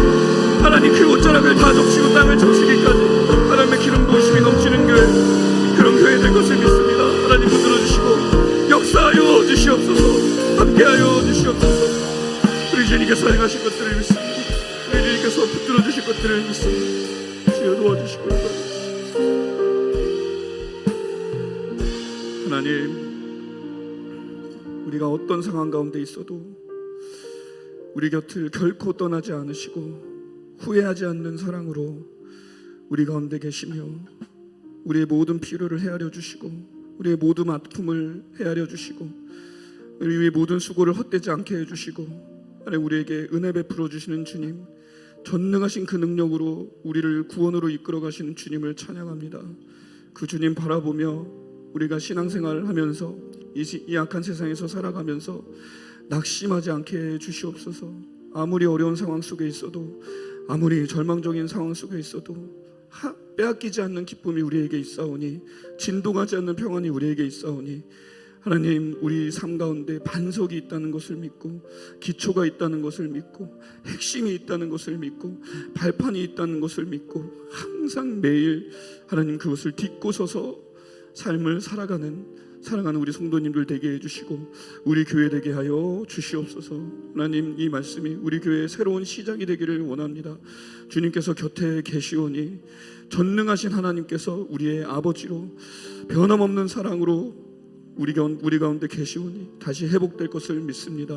하나님 그 옷자락을 다 적시고 땅을 적시기까지 하나님의 기름 부으심이 넘치는 교회, 그런 교회 될 것을 믿습니다. 하나님 붙들어 주시고 역사하여 주시옵소서. 함께하여 주시옵소서. 우리 주님께서 행하실 것들을 믿습니다. 우리 주님께서 붙들어 주실 것들을 믿습니다. 주여 도와주시고 하나님, 우리가 어떤 상황 가운데 있어도 우리 곁을 결코 떠나지 않으시고 후회하지 않는 사랑으로 우리 가운데 계시며 우리의 모든 필요를 헤아려 주시고 우리의 모든 아픔을 헤아려 주시고 우리의 모든 수고를 헛되지 않게 해주시고 하나님 우리에게 은혜 베풀어 주시는 주님, 전능하신 그 능력으로 우리를 구원으로 이끌어 가시는 주님을 찬양합니다. 그 주님 바라보며 우리가 신앙생활을 하면서 이 악한 세상에서 살아가면서 낙심하지 않게 해 주시옵소서. 아무리 어려운 상황 속에 있어도 아무리 절망적인 상황 속에 있어도 빼앗기지 않는 기쁨이 우리에게 있사오니 진동하지 않는 평안이 우리에게 있사오니 하나님 우리 삶 가운데 반석이 있다는 것을 믿고 기초가 있다는 것을 믿고 핵심이 있다는 것을 믿고 발판이 있다는 것을 믿고 항상 매일 하나님 그것을 딛고 서서 삶을 살아가는 우리 성도님들 되게 해주시고 우리 교회 되게 하여 주시옵소서. 하나님 이 말씀이 우리 교회의 새로운 시작이 되기를 원합니다. 주님께서 곁에 계시오니 전능하신 하나님께서 우리의 아버지로 변함없는 사랑으로 우리 가운데 계시오니 다시 회복될 것을 믿습니다.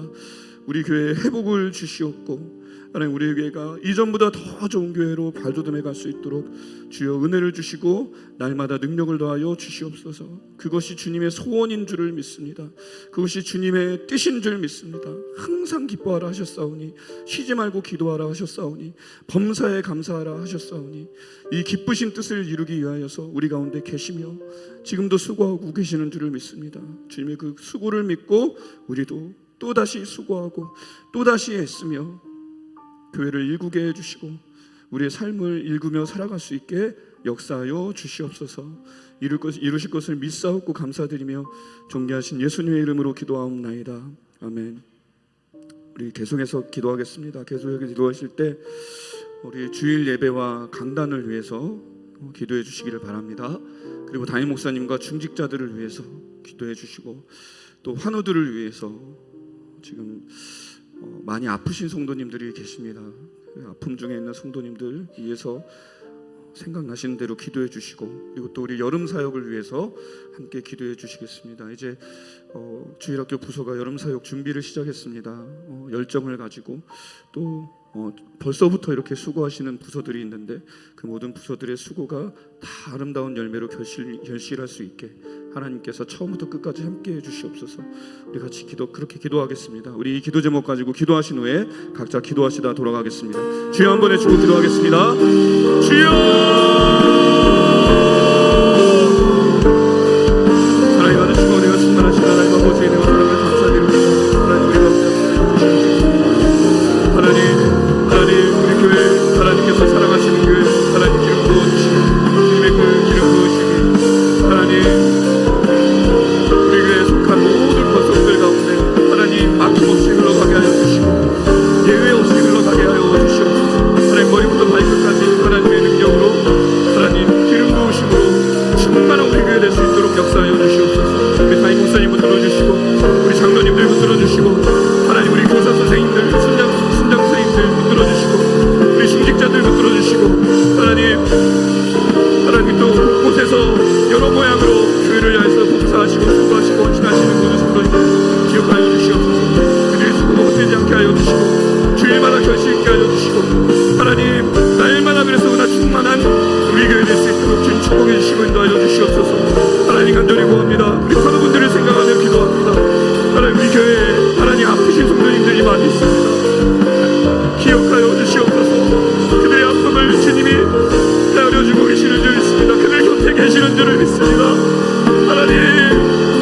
우리 교회에 회복을 주시옵고 하나님 우리 교회가 이전보다 더 좋은 교회로 발돋움해 갈 수 있도록 주여 은혜를 주시고 날마다 능력을 더하여 주시옵소서. 그것이 주님의 소원인 줄을 믿습니다. 그것이 주님의 뜻인 줄 믿습니다. 항상 기뻐하라 하셨사오니 쉬지 말고 기도하라 하셨사오니 범사에 감사하라 하셨사오니 이 기쁘신 뜻을 이루기 위하여서 우리 가운데 계시며 지금도 수고하고 계시는 줄을 믿습니다. 주님의 그 수고를 믿고 우리도 또다시 수고하고 또다시 애쓰며 교회를 일구게 해주시고 우리의 삶을 일구며 살아갈 수 있게 역사하여 주시옵소서. 이루실 것을 믿사옵고 감사드리며 존귀하신 예수님의 이름으로 기도하옵나이다. 아멘. 우리 계속해서 기도하겠습니다. 계속해서 기도하실 때 우리 주일 예배와 강단을 위해서 기도해 주시기를 바랍니다. 그리고 담임 목사님과 중직자들을 위해서 기도해 주시고 또 환우들을 위해서 지금 많이 아프신 성도님들이 계십니다. 아픔 중에 있는 성도님들 위해서 생각나시는 대로 기도해 주시고 그리고 또 우리 여름 사역을 위해서 함께 기도해 주시겠습니다. 이제 주일학교 부서가 여름 사역 준비를 시작했습니다. 열정을 가지고 또 벌써부터 이렇게 수고하시는 부서들이 있는데 그 모든 부서들의 수고가 다 아름다운 열매로 결실할 수 있게 하나님께서 처음부터 끝까지 함께해 주시옵소서. 우리 같이 그렇게 기도하겠습니다. 우리 이 기도 제목 가지고 기도하신 후에 각자 기도하시다 돌아가겠습니다. 주여 한 번 외치고 기도하겠습니다. 주여 하나님 아버지 은혜가 충만하신 하나님 아버지 은혜와 사랑을 감사드립니다. 하나님 우리 가운데 하나님 우리 교회 하나님께서 사랑하시는 교회 하나님 기름 부어주시고 주님의 그 기름 부으심이 하나님 우리 교회에 속한 모든 권속들 가운데 하나님 막힘없이 흘러가게 하여 주시고 예외 없이 흘러가게 하여 주시옵소서. 하나님 머리부터 발끝까지 하나님의 능력으로 하나님 기름 부으심으로 충만한 우리 교회 될 수 있도록 역사하여 주시옵소서. 우리 담임 목사님 붙들어 주시고 우리 장로님들 붙들어 주시고 하나님 우리 교사 선생님들 순장 선생님들 붙들어 주시고 우리 중직자들 붙들어 주시고 하나님 또 곳곳에서 여러 모양으로 교회를 위해서 봉사하시고 수고하시고 헌신하시는 모든 성도님들 기억하여 주시옵소서. 그들의 수고가 헛되지 않게 하여 주시고 주일마다 결실 있게 하여 주시고 하나님 날마다 그래서 은하 충만한 우리 교회 될 수 있도록 주님 축복해 주시고 인도하여 주시옵소서. 하나님 간절히 구합니다. 우리 성도분들을 생각하며 기도합니다. 하나님 우리 교회에 하나님 아프신 성도님들이 많이 있습니다. 기억하여 주시옵소서. 그들의 아픔을 주님이 헤아려주고 계시는 줄 믿습니다. 그들 곁에 계시는 줄을 믿습니다. 하나님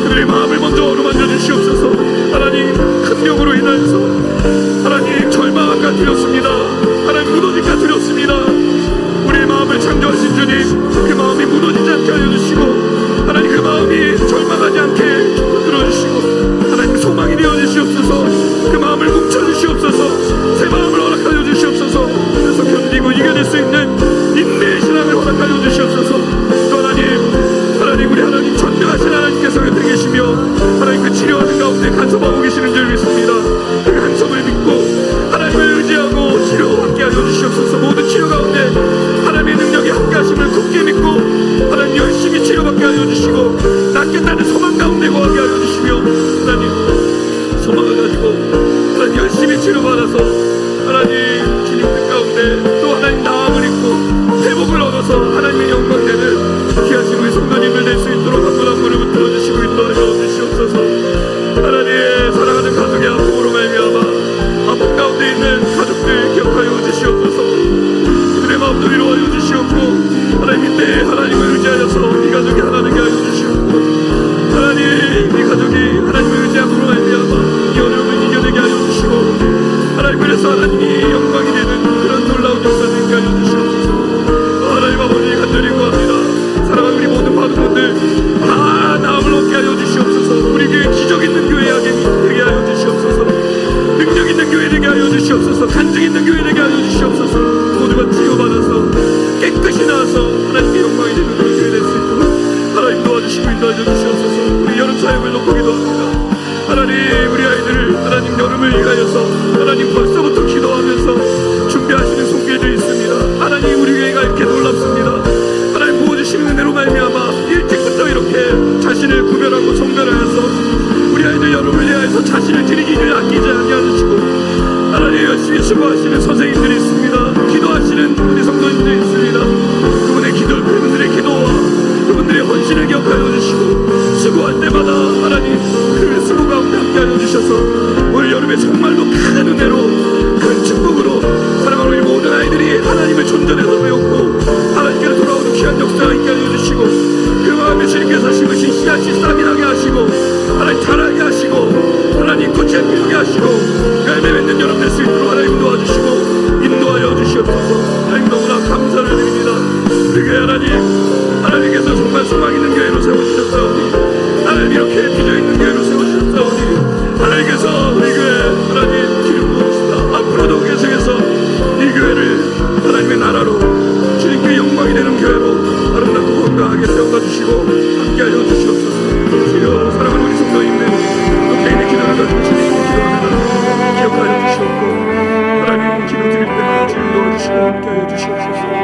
그들의 마음을 먼저 어루만져 주시옵소서. 하나님 큰 병으로 인하여서 하나님 절망과 두렵습니다. 하나님 무너질까 두렵습니다. 우리의 마음을 창조하신 주님 그 마음이 무너지지 않게 하여 주시고 하나님 그 마음이 절망하지 않게 들어주시고 하나님 소망이 되어 주시옵소서. 그 마음을 뭉쳐주시옵소서. 새 마음을 허락하여 주시옵소서. 그래서 견디고 이겨낼 수 있는 인내의 신앙을 허락하여 주시옵소서. 또 하나님 우리 하나님 전능하신 하나님께서 곁에 계시며 하나님 그 치료하는 가운데 간섭하고 계시는 줄 믿습니다. 그 간섭을 믿고 하나님을 의지하고 치료하게 하여 주시옵소서. 모든 치료 가운데 하나님의 능력이 함께 하심을 굳게 믿고 하나님 열심히 치료받게 하여 주시고 낫겠다는 소망 가운데 거하게 하여 주시며 하나님 소망을 가지고 하나님 열심히 치료받아서 하나님 주님 뜻 가운데 또 하나님 나음을 입고 회복을 얻어서 하나님의 영광 되는 귀하신 우리 성도님들 될 수 있도록 한 분 한 분을 붙들어 주시고 인도하여 주시옵소서. 하나님 사랑하는 가족의 아픔으로 말미암아 아픔 가운데 있는 가족들 기억하여 주시옵소서. 그들의 마음도 위로하여 주시옵고 하나님 이때 하나님을 의지하여서 이 가족이 하나 되게 하여 주시옵고 하나님 이 가족이 하나님을 의지함으로 말미암아 이 어려움을 이겨내게 하여 주시고 하나님 그래서 하나님이 영광이 되는 그런 놀라운 역사를 있게 하여 주시옵소서. 하나님 아버지 간절히 구합니다. 사랑하는 우리 모든 바둑분들 다 나음을 얻게 하여 주시옵소서. 우리 교회 기적 있는 교회 되게 하여 주시옵소서. 능력 있는 교회 되게 하여 주시옵소서. 간증 있는 교회 되게 하여 주시옵소서. 모두가 치유받아서 깨끗이 나와서 하나님의 영광이 되는 그런 교회 될 수 있도록 하나님 도와주시고 인도하여 주시옵소서. 우리 여름 사역을 놓고 기도합니다. 하나님 우리 아이들을 하나님 여름을 위하여서 하나님 벌써부터 기도하면서 준비하시는 손길도 있습니다. 하나님 우리 교회가 이렇게 놀랍습니다. 하나님 부어주시는 은혜로 말미암아 일찍부터 이렇게 자신을 구별하고 성별하여서 우리 아이들 여름을 위하여서 자신을 드리기를 아끼지 아니하시고 선생님들이 있습니다. 기도하시는 우리 성도님들이 있습니다. 그분의 기도, 그분들의 기도와 그분들의 헌신을 기억하여 주시고 수고할 때마다 하나님 그 수고 가운데 함께하여 주셔서 올 여름에 정말로 큰 은혜로 큰 축복으로 사랑하는 우리 모든 아이들이 하나님의 존전에서 배웠고 하나님께로 돌아오는 귀한 역사가 있게 하여 주시고 그 마음에 주님께서 심으신 씨앗이 싹이 나게 하시고 하나님 자라게 하시고 하나님 꽃이 피우게 하시고 열매 맺는 여름 될 수 있도록 하나님 도와주시고 인도하여 주시옵소서. 하나님 너무나 감사를 드립니다. 우리 교회 하나님께서 정말 소망 있는 교회로 세워주셨사오니 하나님 이렇게 빚어있는 교회로 세워주셨사오니 하나님께서 우리 교회 하나님 기름 부으시다. 앞으로도 계속해서 이 교회를 하나님의 나라로 주님께 영광이 되는 교회로 아름답고 건강하게 세워가주시고 함께하여 주시옵소서. 주여 사랑하는 우리 성도님들 또 개인의 기도를 가지고 주님께 기도하는 기억하여 주시옵고 하나님 기도 드릴 때마다 주님 도와주시고 함께하여 주시옵소서.